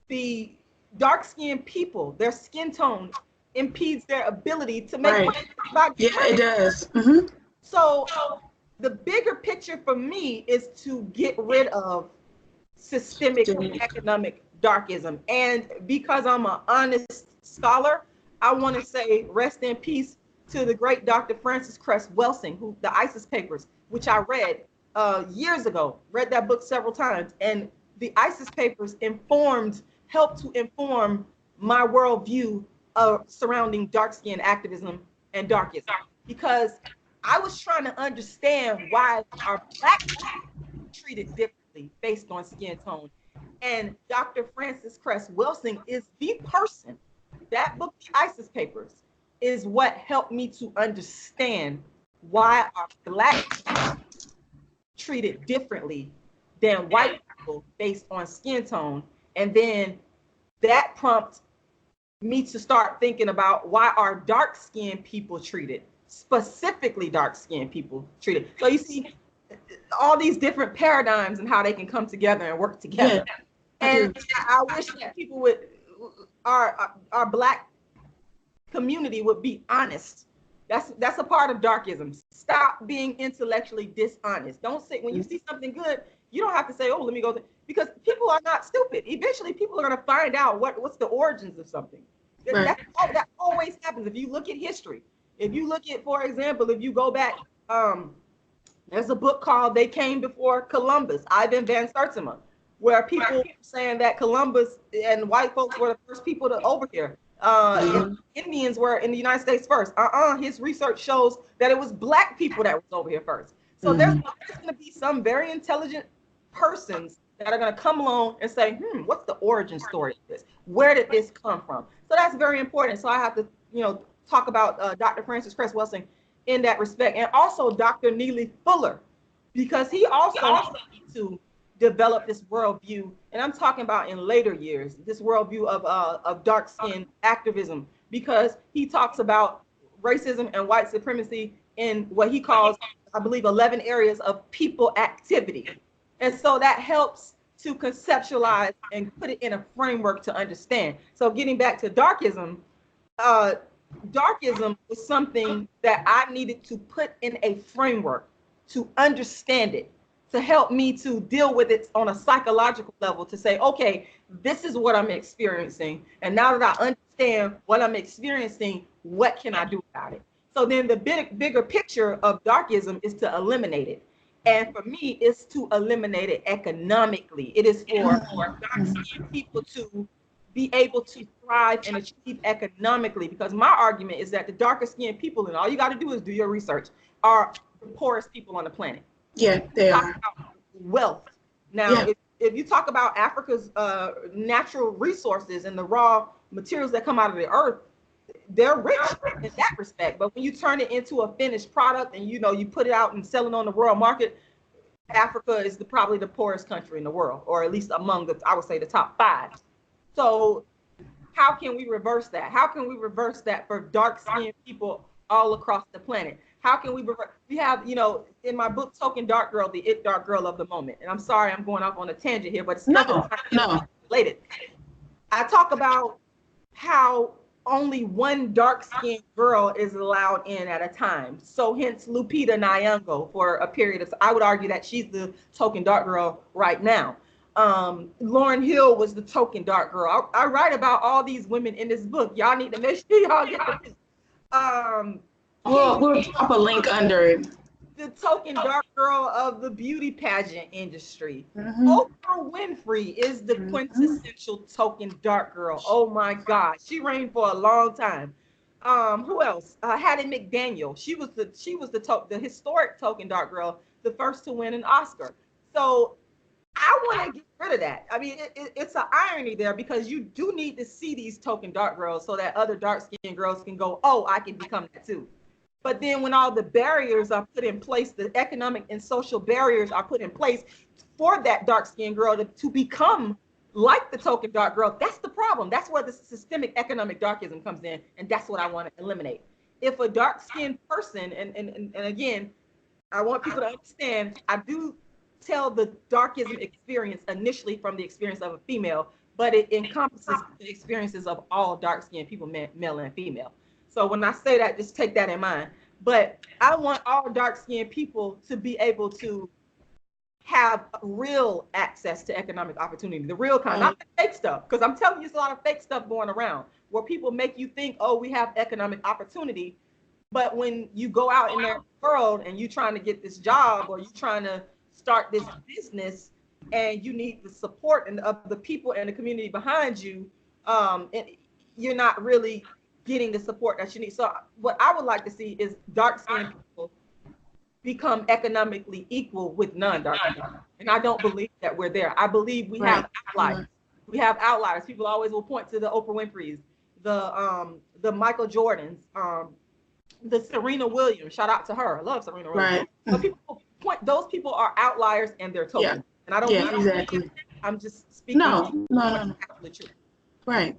C: the dark-skinned people, their skin tone impedes their ability to make money.
B: Yeah, it does. Mm-hmm.
C: So the bigger picture for me is to get rid of systemic economic darkism. And because I'm an honest scholar, I want to say rest in peace to the great Dr. Frances Cress Welsing, who the ISIS Papers, which I read years ago, read that book several times. And the ISIS Papers helped to inform my worldview surrounding dark skin activism and darkism, because I was trying to understand why our Black people treated differently based on skin tone. And Dr. Frances Cress Welsing is the person. That book, The ISIS Papers, is what helped me to understand why our Black people treated differently than white people based on skin tone. And then that prompted me to start thinking about why are dark-skinned people treated, specifically dark-skinned people treated. So you see all these different paradigms and how they can come together and work together. Yeah. And I wish that people would, our Black community would be honest. That's a part of darkism. Stop being intellectually dishonest. Don't say, when you see something good, you don't have to say, oh, let me go, because people are not stupid. Eventually, people are going to find out what's the origins of something. Right. That always happens. If you look at history, if you look at, for example, if you go back, there's a book called They Came Before Columbus, Ivan van Sertima, where people were saying that Columbus and white folks were the first people to over here. Indians were in the United States first. His research shows that it was Black people that was over here first. So there's going to be some very intelligent persons that are going to come along and say, what's the origin story of this? Where did this come from? So that's very important. So I have to, talk about Dr. Frances Cress Welsing in that respect, and also Dr. Neely Fuller, because he also needs to develop this worldview, and I'm talking about in later years, this worldview of dark skin activism, because he talks about racism and white supremacy in what he calls, I believe, 11 areas of people activity. And so that helps to conceptualize and put it in a framework to understand. So getting back to darkism, darkism was something that I needed to put in a framework to understand it, to help me to deal with it on a psychological level, to say, okay, this is what I'm experiencing. And now that I understand what I'm experiencing, what can I do about it? So then the bigger picture of darkism is to eliminate it. And for me, it's to eliminate it economically. It is for dark-skinned people to be able to thrive and achieve economically, because my argument is that the darker skinned people, and all you got to do is do your research, are the poorest people on the planet.
B: Yeah, they are.
C: Wealth. Now, if you talk about Africa's natural resources and the raw materials that come out of the earth, they're rich in that respect. But when you turn it into a finished product and you put it out and sell it on the world market, Africa is probably the poorest country in the world, or at least among the, I would say, the top 5. So how can we reverse that? How can we reverse that for dark-skinned people all across the planet? How can we reverse? We have, in my book, Token Dark Girl, the It Dark Girl of the Moment. And I'm sorry I'm going off on a tangent here, but it's nothing related. I talk about how only one dark-skinned girl is allowed in at a time. So hence Lupita Nyong'o for a period of, I would argue that she's the token dark girl right now. Lauryn Hill was the token dark girl. I write about all these women in this book. Y'all need to make sure y'all get this.
B: We'll drop a link under it.
C: The token dark girl of the beauty pageant industry. Oprah Winfrey is the quintessential token dark girl. Oh my God, she reigned for a long time. Who else? Hattie McDaniel. She was the historic token dark girl, the first to win an Oscar. So I want to get rid of that. I mean, it's an irony there, because you do need to see these token dark girls so that other dark skinned girls can go, oh, I can become that too. But then when all the barriers are put in place, the economic and social barriers are put in place for that dark-skinned girl to become like the token dark girl, that's the problem. That's where the systemic economic darkism comes in, and that's what I want to eliminate. If a dark-skinned person, and again, I want people to understand, I do tell the darkism experience initially from the experience of a female, but it encompasses the experiences of all dark-skinned people, male and female. So when I say that, just take that in mind. But I want all dark-skinned people to be able to have real access to economic opportunity, the real kind, not the fake stuff. Because I'm telling you, there's a lot of fake stuff going around where people make you think, oh, we have economic opportunity. But when you go out in the world and you're trying to get this job, or you're trying to start this business, and you need the support of the people and the community behind you, and you're not really getting the support that you need. So what I would like to see is dark-skinned people become economically equal with non-dark people. And I don't believe that we're there. I believe we have outliers. We have outliers. People always will point to the Oprah Winfrey's, the Michael Jordans, the Serena Williams. Shout out to her. I love Serena Williams. But people point, those people are outliers and they're token. And I don't believe exactly. I'm just speaking.
B: No. Right.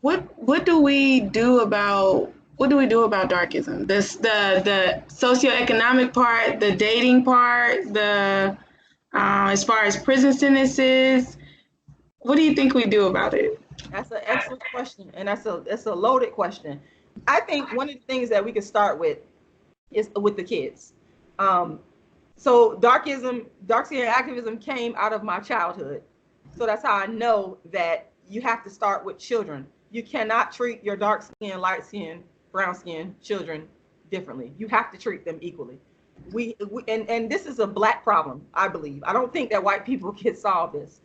B: What do we do about darkism? The socioeconomic part, the dating part, the as far as prison sentences. What do you think we do about it?
C: That's an excellent question, and that's a loaded question. I think one of the things that we could start with is with the kids. So darkism, dark-skinned activism came out of my childhood. So that's how I know that you have to start with children. You cannot treat your dark-skinned, light-skinned, brown-skinned children differently. You have to treat them equally. And this is a Black problem, I believe. I don't think that white people can solve this.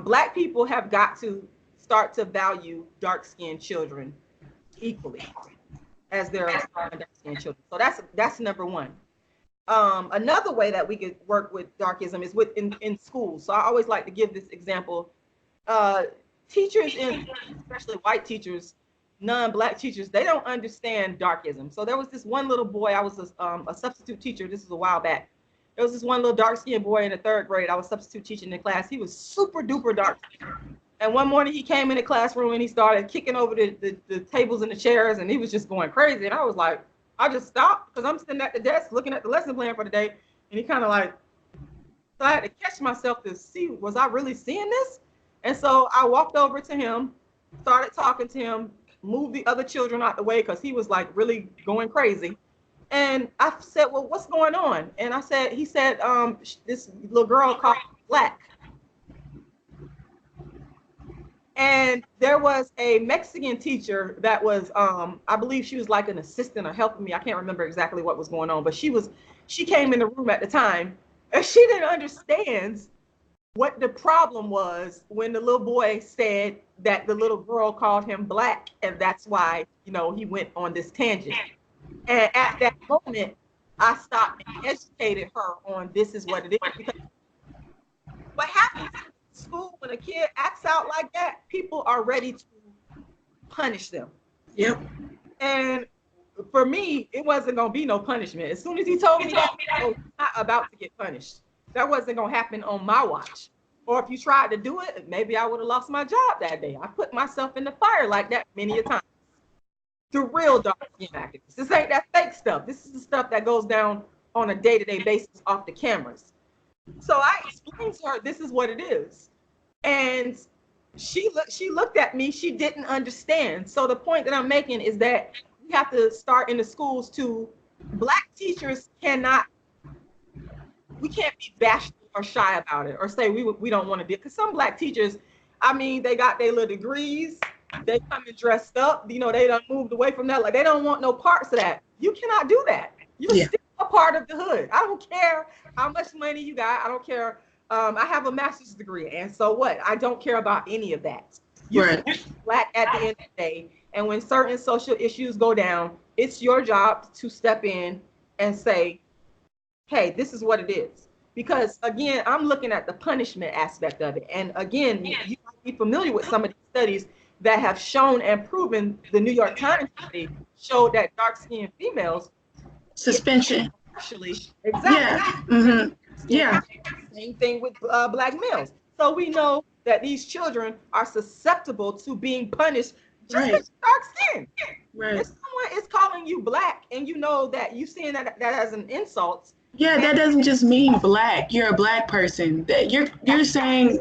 C: Black people have got to start to value dark-skinned children equally as their dark-skinned children. So that's number one. Another way that we could work with darkism is in schools. So I always like to give this example. Teachers, especially white teachers, non-Black teachers, they don't understand darkism. So there was this one little boy, I was a substitute teacher, this was a while back. There was this one little dark-skinned boy in the 3rd grade. I was substitute teaching in class. He was super duper dark. And one morning he came in the classroom and he started kicking over the tables and the chairs, and he was just going crazy. And I was like, I just stopped because I'm sitting at the desk looking at the lesson plan for the day. And he kind of like, so I had to catch myself to see, was I really seeing this? And so I walked over to him, started talking to him, moved the other children out the way because he was like really going crazy. And I said, well, what's going on? And he said, this little girl called Black. And there was a Mexican teacher that was, I believe she was like an assistant or helping me. I can't remember exactly what was going on, but she came in the room at the time and she didn't understand what the problem was when the little boy said that the little girl called him Black, and that's why, he went on this tangent. And at that moment, I stopped and educated her on this is what it is. Because what happens in school when a kid acts out like that, people are ready to punish them.
B: Yep.
C: And for me, it wasn't gonna be no punishment. As soon as he told me that, oh, you're not about to get punished. That wasn't gonna happen on my watch. Or if you tried to do it, maybe I would have lost my job that day. I put myself in the fire like that many a time. The real dark skin activists. This ain't that fake stuff. This is the stuff that goes down on a day-to-day basis off the cameras. So I explained to her, this is what it is. And she looked at me, she didn't understand. So the point that I'm making is that we have to start in the schools to, Black teachers we can't be bashful or shy about it or say we don't want to do it. Because some Black teachers, I mean, they got their little degrees, they come and dressed up, they done moved away from that. Like, they don't want no parts of that. You cannot do that. You're still a part of the hood. I don't care how much money you got. I don't care. I have a master's degree, and so what? I don't care about any of that. You're Black at the end of the day, and when certain social issues go down, it's your job to step in and say, hey, this is what it is. Because again, I'm looking at the punishment aspect of it. And again, you might be familiar with some of these studies that have shown and proven. The New York Times study showed that dark-skinned females
D: suspension.
C: Actually, exactly. Same thing with Black males. So we know that these children are susceptible to being punished just because dark skin. If someone is calling you Black and you know that you seeing that as an insult.
D: Yeah, that doesn't just mean Black. You're a Black person. That you're saying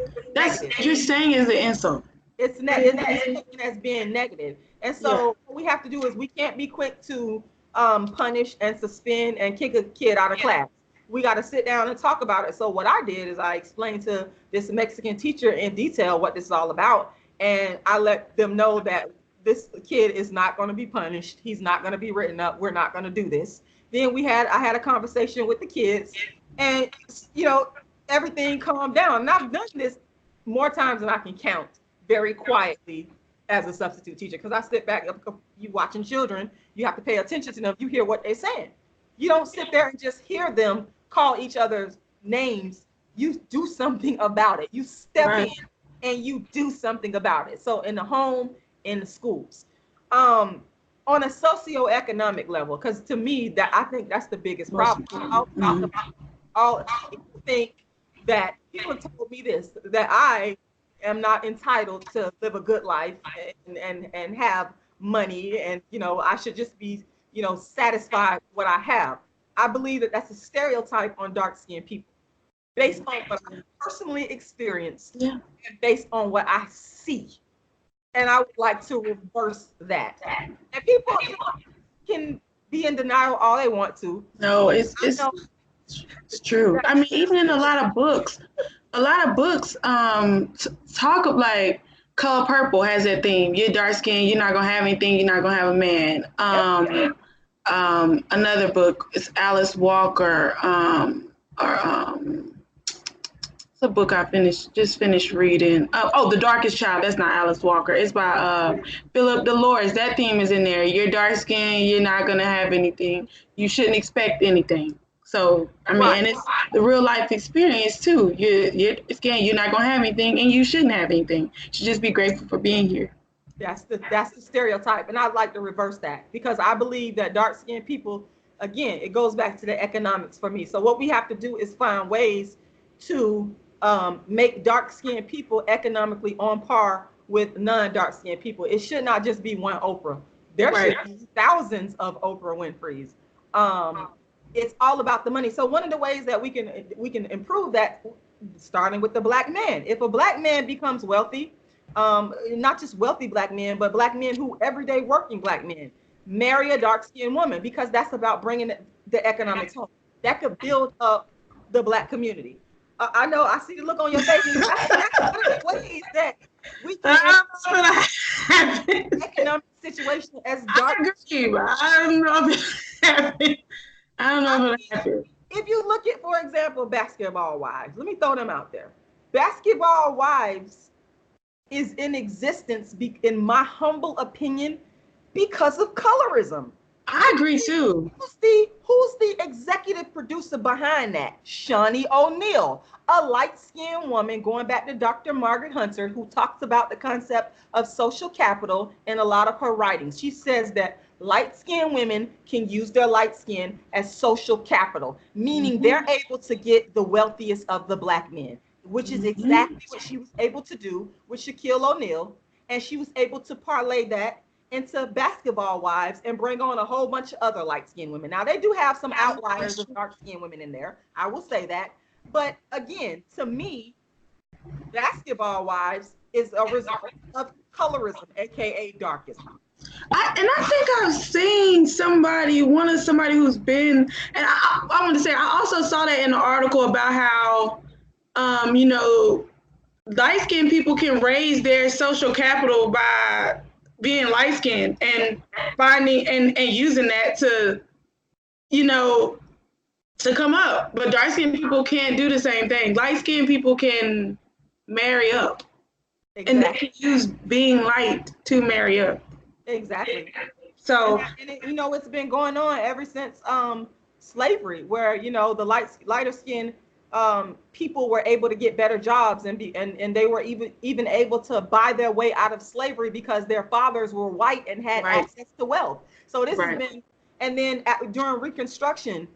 D: you're saying is an insult.
C: It's taken as being negative. And so what we have to do is we can't be quick to punish and suspend and kick a kid out of class. We got to sit down and talk about it. So what I did is I explained to this Mexican teacher in detail what this is all about. And I let them know that this kid is not going to be punished. He's not going to be written up. We're not going to do this. Then I had a conversation with the kids, and everything calmed down. And I've done this more times than I can count, very quietly as a substitute teacher, because I sit back, you watching children, you have to pay attention to them. You hear what they're saying. You don't sit there and just hear them call each other's names. You do something about it. You step in and you do something about it. So in the home, in the schools, on a socioeconomic level, because to me, that I think that's the biggest problem. People think that people told me this, that I am not entitled to live a good life and have money, and I should just be satisfied with what I have. I believe that that's a stereotype on dark-skinned people, based on what I personally experienced and based on what I see. And I would like to reverse that. And people can be in denial all they want to.
D: No, it's true. I mean, even in a lot of books talk of like Color Purple has that theme. You're dark skinned, you're not gonna have anything, you're not gonna have a man. Another book is Alice Walker, it's a book I just finished reading. The Darkest Child. That's not Alice Walker. It's by Philip Delores. That theme is in there. You're dark skinned, you're not gonna have anything. You shouldn't expect anything. So I mean, and it's the real life experience too. You're not gonna have anything, and you shouldn't have anything. You should just be grateful for being here.
C: That's the stereotype, and I'd like to reverse that, because I believe that dark-skinned people, again, it goes back to the economics for me. So what we have to do is find ways to make dark-skinned people economically on par with non-dark-skinned people. It should not just be one Oprah. There should be thousands of Oprah Winfreys. It's all about the money. So one of the ways that we can improve that, starting with the Black man. If a Black man becomes wealthy, not just wealthy Black men, but Black men who everyday working Black men, marry a dark-skinned woman, because that's about bringing the economics home. That could build up the Black community. I know, I see the look on your face. Ways that we can economic situation as dark.
D: I don't know if it happened.
C: If you look at, for example, Basketball Wives, let me throw them out there. Basketball Wives is in existence, in my humble opinion, because of colorism.
D: I agree too.
C: Who's the executive producer behind that? Shawnee O'Neal, a light-skinned woman, going back to Dr. Margaret Hunter, who talks about the concept of social capital in a lot of her writings. She says that light-skinned women can use their light skin as social capital, meaning they're able to get the wealthiest of the black men, which is exactly what she was able to do with Shaquille O'Neal. And she was able to parlay that into basketball wives and bring on a whole bunch of other light-skinned women. Now, they do have some outliers of dark-skinned women in there. I will say that. But again, to me, basketball wives is a result of colorism, aka darkism.
D: I think I've seen somebody who's been, and I want to say, I also saw that in an article about how, light-skinned people can raise their social capital by being light-skinned and finding and using that to, to come up. But dark-skinned people can't do the same thing. Light-skinned people can marry up. Exactly. And they can use being light to marry up.
C: Exactly.
D: So,
C: it's been going on ever since slavery, where the lighter skinned people were able to get better jobs and they were even able to buy their way out of slavery because their fathers were white and had access to wealth. So this has been, and then during Reconstruction,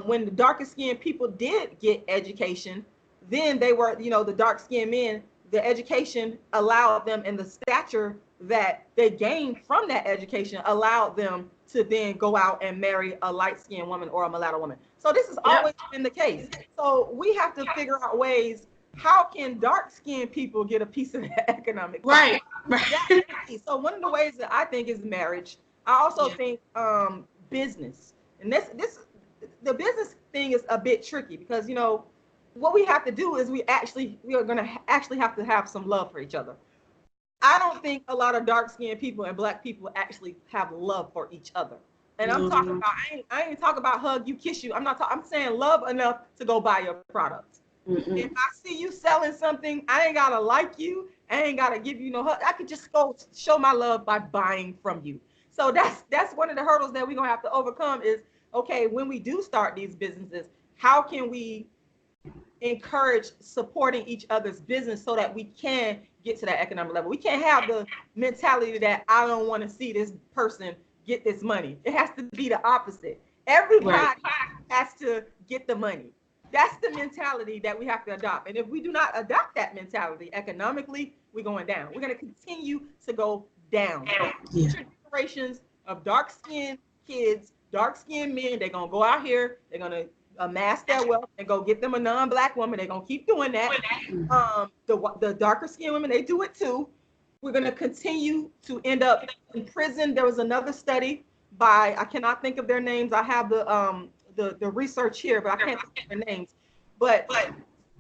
C: when the darker skinned people did get education, then they were, the dark skinned men, the education allowed them, and the stature that they gained from that education allowed them to then go out and marry a light-skinned woman or a mulatto woman. So this has always been the case. So we have to figure out ways, how can dark-skinned people get a piece of the economic pie? Right. So one of the ways that I think is marriage. I also think business. And the business thing is a bit tricky because, what we have to do is we are going to actually have to have some love for each other. I don't think a lot of dark-skinned people and black people actually have love for each other. And I'm talking about, I ain't talking about hug you, kiss you. I'm saying love enough to go buy your products. If I see you selling something, I ain't gotta like you. I ain't gotta give you no hug. I could just go show my love by buying from you. So that's one of the hurdles that we're gonna have to overcome is, okay, when we do start these businesses, how can we encourage supporting each other's business so that we can get to that economic level? We can't have the mentality that I don't want to see this person get this money. It has to be the opposite. Everybody has to get the money. That's the mentality that we have to adopt. And if we do not adopt that mentality economically, we're going down. We're going to continue to go down. Future generations of dark-skinned kids, dark-skinned men, they're going to go out here, they're going to amass their wealth and go get them a non-black woman. They're going to keep doing that. The darker skinned women, they do it too. We're going to continue to end up in prison. There was another study by, I cannot think of their names. I have the research here, but I can't think of their names. But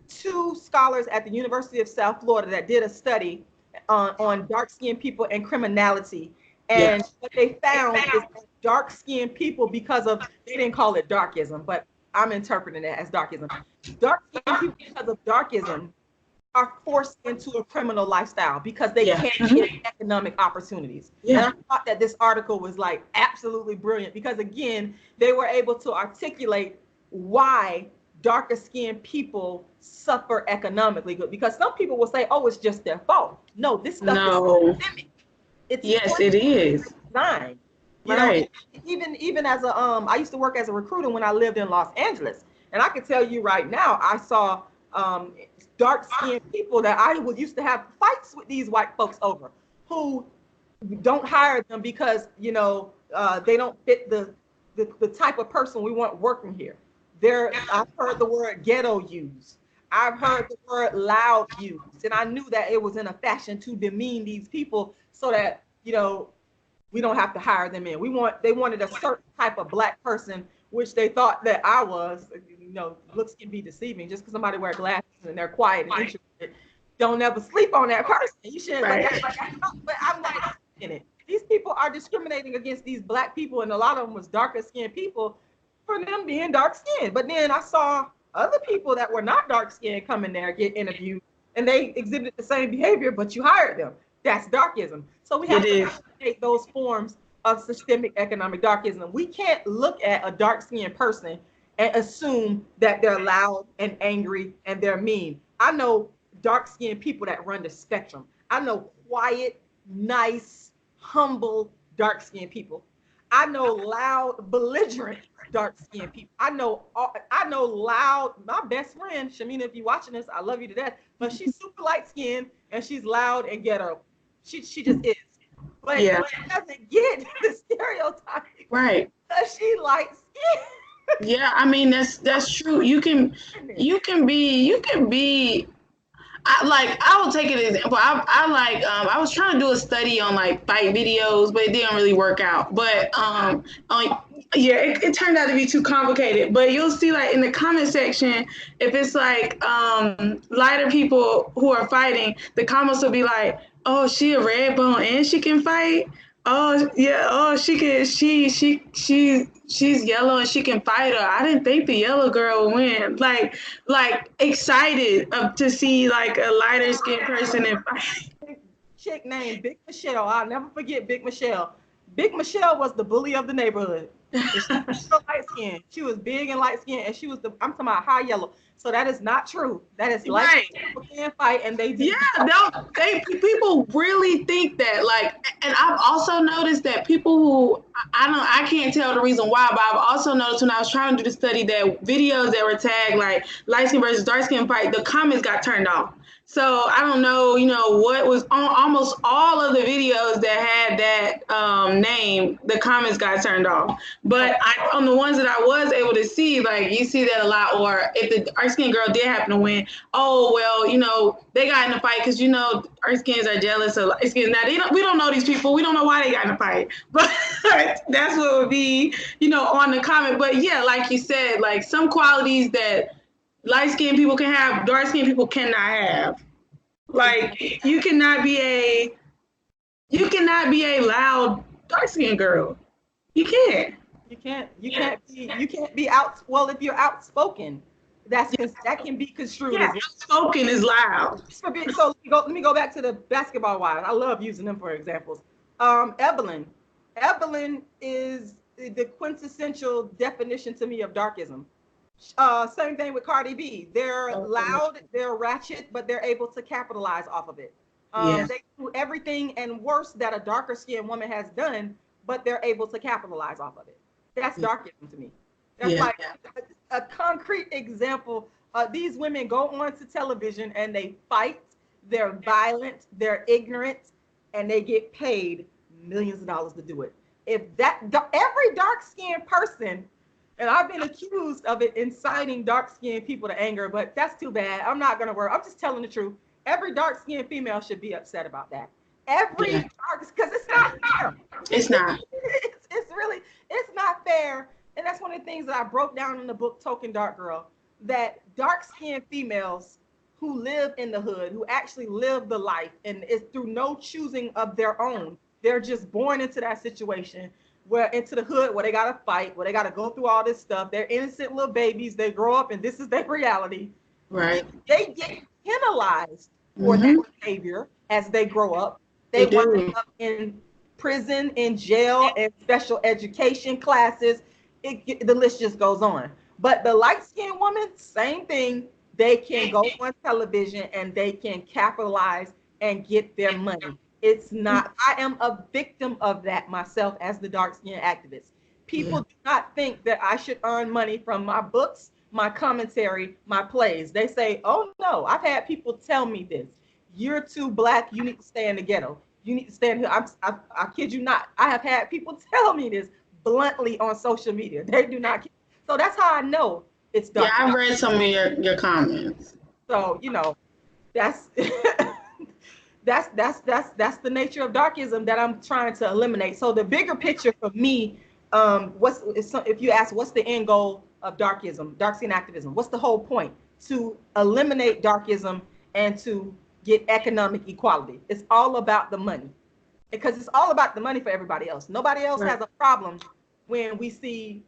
C: two scholars at the University of South Florida that did a study on dark-skinned people and criminality. And what they found is that dark-skinned people, because of, they didn't call it darkism, but I'm interpreting it as darkism. Dark-skinned people, because of darkism, are forced into a criminal lifestyle because they can't get economic opportunities. And I thought that this article was like absolutely brilliant because, again, they were able to articulate why darker skinned people suffer economically. Because some people will say, oh, it's just their fault. No, this stuff is systemic.
D: It is.
C: Design. You know, even as a I used to work as a recruiter when I lived in Los Angeles, and I can tell you right now, I saw dark-skinned people that I used to have fights with these white folks over, who don't hire them because they don't fit the type of person we want working here. I've heard the word ghetto used. I've heard the word loud used, and I knew that it was in a fashion to demean these people so that we don't have to hire them in. They wanted a certain type of black person, which they thought that I was. Looks can be deceiving. Just because somebody wears glasses and they're quiet and introverted, don't ever sleep on that person. You shouldn't. But I'm like, in it. These people are discriminating against these black people, and a lot of them was darker skinned people for them being dark skinned. But then I saw other people that were not dark skinned come in there, get interviewed, and they exhibited the same behavior, but you hired them. That's darkism. So we have to take those forms of systemic economic darkism. We can't look at a dark-skinned person and assume that they're loud and angry and they're mean. I know dark-skinned people that run the spectrum. I know quiet, nice, humble, dark-skinned people. I know loud, belligerent, dark-skinned people. I know loud. My best friend, Shamina, if you're watching this, I love you to death. But she's super light-skinned and she's loud and ghetto. She just is. But
D: Yeah.
C: she doesn't get the stereotype.
D: Right.
C: Because she light-skinned.
D: Yeah, I mean that's true. You can be I will take an example. I was trying to do a study on like fight videos, but it didn't really work out. But yeah, it turned out to be too complicated. But you'll see like in the comment section, if it's like lighter people who are fighting, the comments will be like, "Oh, she a red bone and she can fight." Oh yeah, oh she can she's yellow and she can fight her. I didn't think the yellow girl would win. Like excited to see like a lighter skinned person in fight.
C: Chick named Big Michelle. I'll never forget Big Michelle. Big Michelle was the bully of the neighborhood. She was light skinned. She was big and light skinned, and she was I'm talking about high yellow. So that is not true. That is light
D: Right.
C: people can fight, and they do.
D: Yeah, people really think that. Like, and I've also noticed that people who I can't tell the reason why, but I've also noticed when I was trying to do the study that videos that were tagged like light skin versus dark skin fight, the comments got turned off. So I don't know, what was on almost all of the videos that had that name, the comments got turned off. But on the ones that I was able to see, like you see that a lot. Or if the dark skinned girl did happen to win, oh well, they got in a fight because dark skins are jealous of light skins. Now we don't know these people. We don't know why they got in a fight. But that's what would be, on the comment. But yeah, like you said, like some qualities that light-skinned people can have, dark-skinned people cannot have. Like you cannot be a loud dark-skinned girl. You can't.
C: You can't be out. Well, if you're outspoken, that can be construed as
D: outspoken is loud.
C: So let me go back to the basketball wives. I love using them for examples. Evelyn is the quintessential definition to me of darkism. Same thing with Cardi B. They're loud, they're ratchet, but they're able to capitalize off of it. They do everything and worse that a darker skinned woman has done, but they're able to capitalize off of it. That's darkism to me. That's like a concrete example. These women go onto television and they fight, they're violent, they're ignorant, and they get paid millions of dollars to do it. Every dark-skinned person, and I've been accused of it inciting dark-skinned people to anger, but that's too bad. I'm not going to worry. I'm just telling the truth. Every dark-skinned female should be upset about that. Because it's not fair.
D: It's not.
C: It's not fair. And that's one of the things that I broke down in the book, Token Dark Girl, that dark-skinned females who live in the hood, who actually live the life, and it's through no choosing of their own. They're just born into that situation. Into the hood where they gotta fight, where they gotta go through all this stuff. They're innocent little babies. They grow up and this is their reality.
D: Right.
C: They get penalized for that behavior as they grow up. They wind up in prison, in jail, and special education classes. The list just goes on. But the light-skinned woman, same thing. They can go on television and they can capitalize and get their money. It's not, I am a victim of that myself as the dark-skinned activist. People do not think that I should earn money from my books, my commentary, my plays. They say, oh no, I've had people tell me this. You're too black, you need to stay in the ghetto. You need to stay in here. I kid you not. I have had people tell me this bluntly on social media. They do not. So that's how I know it's dark.
D: Yeah, I've read some of your comments.
C: So, that's... That's the nature of darkism that I'm trying to eliminate. So the bigger picture for me, if you ask what's the end goal of darkism, dark skin activism, what's the whole point? To eliminate darkism and to get economic equality. It's all about the money, because it's all about the money for everybody else. Nobody else has a problem when we see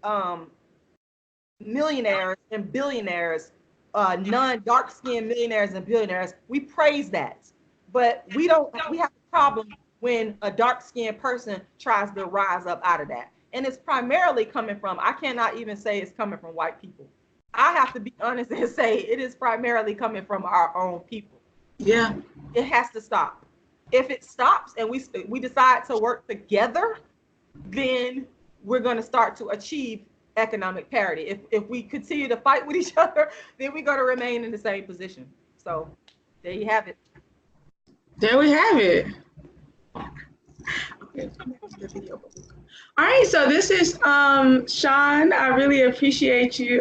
C: millionaires and billionaires, non-dark skinned millionaires and billionaires. We praise that. But we have a problem when a dark-skinned person tries to rise up out of that. And it's primarily coming from, I cannot even say it's coming from white people. I have to be honest and say it is primarily coming from our own people.
D: Yeah.
C: It has to stop. If it stops and we decide to work together, then we're going to start to achieve economic parity. If we continue to fight with each other, then we're going to remain in the same position. So there you have it.
D: There we have it. All right, so this is Sean. I really appreciate you.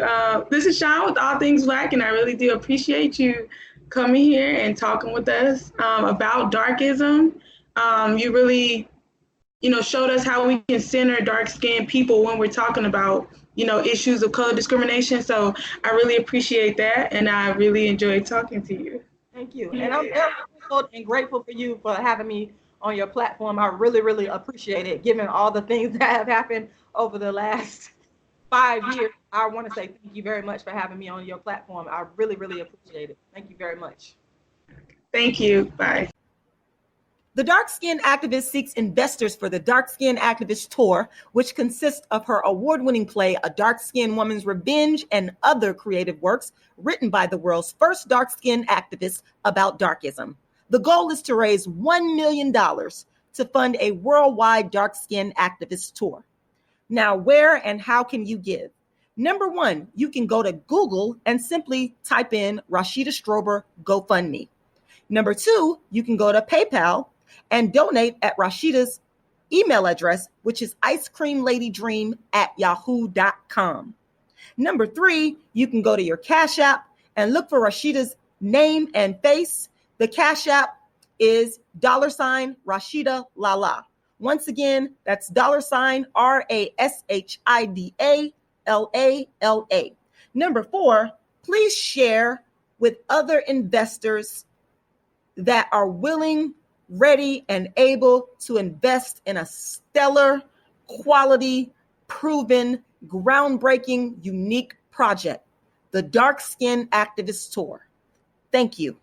D: This is Sean with All Things Black, and I really do appreciate you coming here and talking with us about darkism. You really, showed us how we can center dark-skinned people when we're talking about, issues of color discrimination. So I really appreciate that, and I really enjoyed talking to you.
C: Thank you. And I'm very grateful and grateful for you for having me on your platform. I really, really appreciate it. Given all the things that have happened over the last 5 years, I want to say thank you very much for having me on your platform. I really, really appreciate it. Thank you very much.
D: Thank you. Bye.
A: The Dark Skin Activist seeks investors for the Dark Skin Activist Tour, which consists of her award-winning play, A Dark Skinned Woman's Revenge, and other creative works written by the world's first dark skinned activist about darkism. The goal is to raise $1 million to fund a worldwide dark skin activist tour. Now, where and how can you give? Number one, you can go to Google and simply type in Rashida Strober GoFundMe. Number two, you can go to PayPal and donate at Rashida's email address, which is icecreamladydream@yahoo.com. Number three, you can go to your Cash App and look for Rashida's name and face. The Cash App is $Rashida Lala. Once again, that's $RASHIDA LALA. Number four, please share with other investors that are willing, ready, and able to invest in a stellar, quality, proven, groundbreaking, unique project, the Dark Skin Activist Tour. Thank you.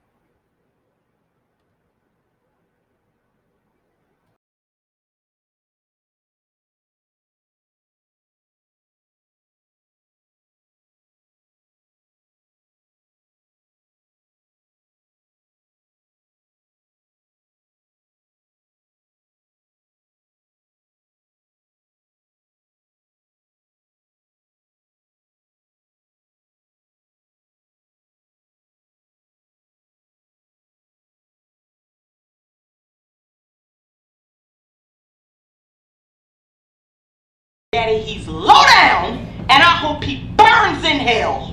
E: Daddy, he's low down, and I hope he burns in hell.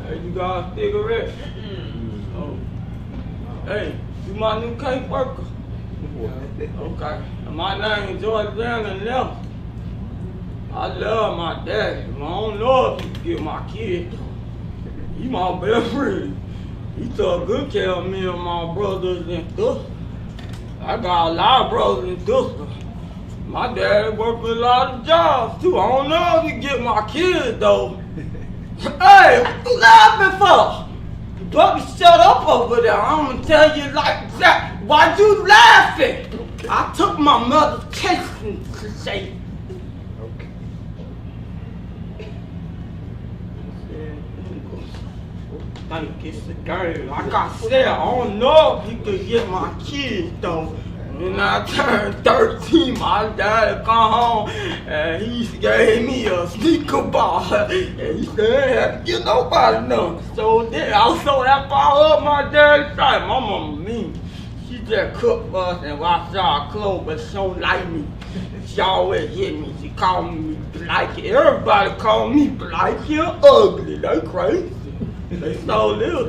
F: Hey, you got a cigarette? Oh. Hey, you my new cake worker? Okay. My name is Georgiana Nelson. I love my daddy. I don't know if he can get my kid. He my best friend. He took good care of me and my brothers and sisters. I got a lot of brothers and sisters. My daddy worked a lot of jobs too. I don't know if he get my kids though. Hey, what you laughing for? You better shut up over there. I'm gonna tell you like that. Why you laughing? I took my mother's medicine today. Okay. Thank you, it's the game. Like I said, I don't know if he could get my kids though. When I turned 13, my dad come home and he gave me a sneaker ball. And he said, I ain't have to get nobody none. So then I saw that ball up my dad's side. My mama mean. She just cooked for us and washed our clothes, but she don't like me. She always hit me. She called me Blackie. Everybody call me Blackie and ugly. They crazy. They so little.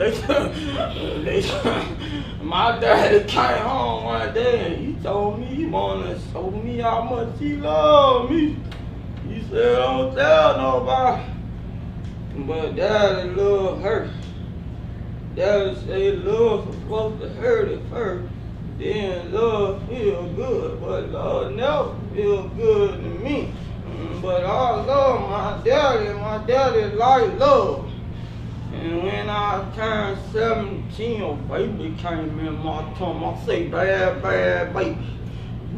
F: My daddy came home one day and he told me he wanted to show me how much he loved me. He said don't tell nobody. But daddy love her. Daddy say love was supposed to hurt at first. Then love feel good, but love never feel good to me. But I love my daddy. My daddy like love. And when I turned 17, a baby came in my tummy. I say, bad baby.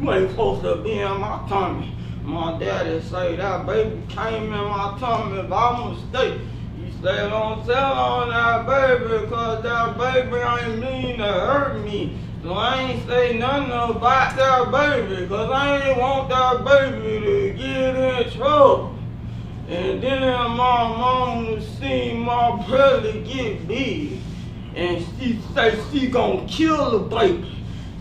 F: You ain't supposed to be in my tummy. My daddy say that baby came in my tummy by mistake. He said, don't tell on that baby, cause that baby ain't mean to hurt me. So I ain't say nothing about that baby, cause I ain't want that baby to get in trouble. And then my mama seen my brother get big, and she say she gon' kill the baby.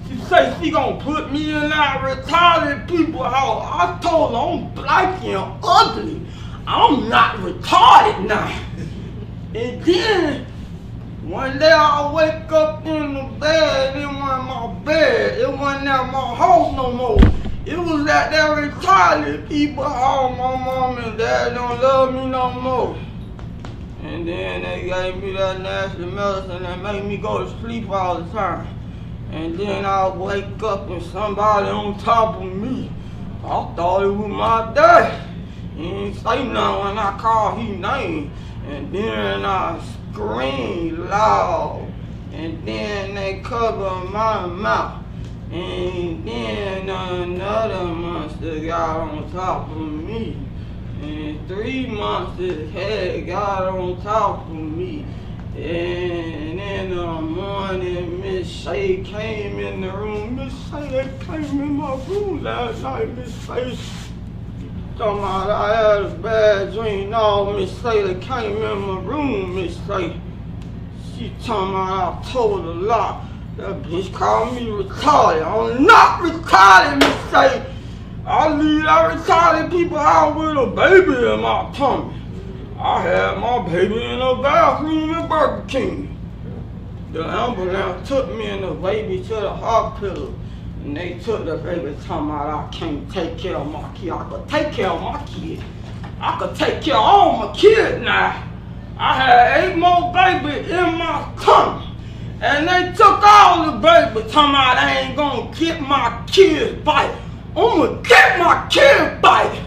F: She say she gon' put me in that retarded people house. I told her I'm black and ugly. I'm not retarded now. And then one day I wake up in the bed, it wasn't my bed, it wasn't at my house no more. It was at that retarded people house. My mom and dad don't love me no more. And then they gave me that nasty medicine that made me go to sleep all the time. And then I wake up and somebody on top of me. I thought it was my dad. He ain't say nothing when I called his name. And then I screamed loud. And then they covered my mouth. And then another monster got on top of me. And 3 monsters had got on top of me. And in the morning, Miss Shay came in the room. Miss Shay came in my room last night. Miss Shay talking about I had a bad dream. No, Miss Shay came in my room, Miss Shay. She talking about I told a lie. That bitch called me retarded. I'm not retarded, Miss Shay. I leave that retarded people out with a baby in my tummy. I had my baby in a bathroom at Burger King. The ambulance took me and the baby to the hospital. And they took the baby talking about I can't take care of my kid. I could take care of my kid. I could take care of all my kids now. I had 8 more babies in my tummy. And they took all the babies talking about I ain't gonna get my kids back. I'ma get my kids back.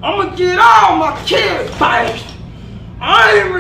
F: I'ma get all my kids back. I ain't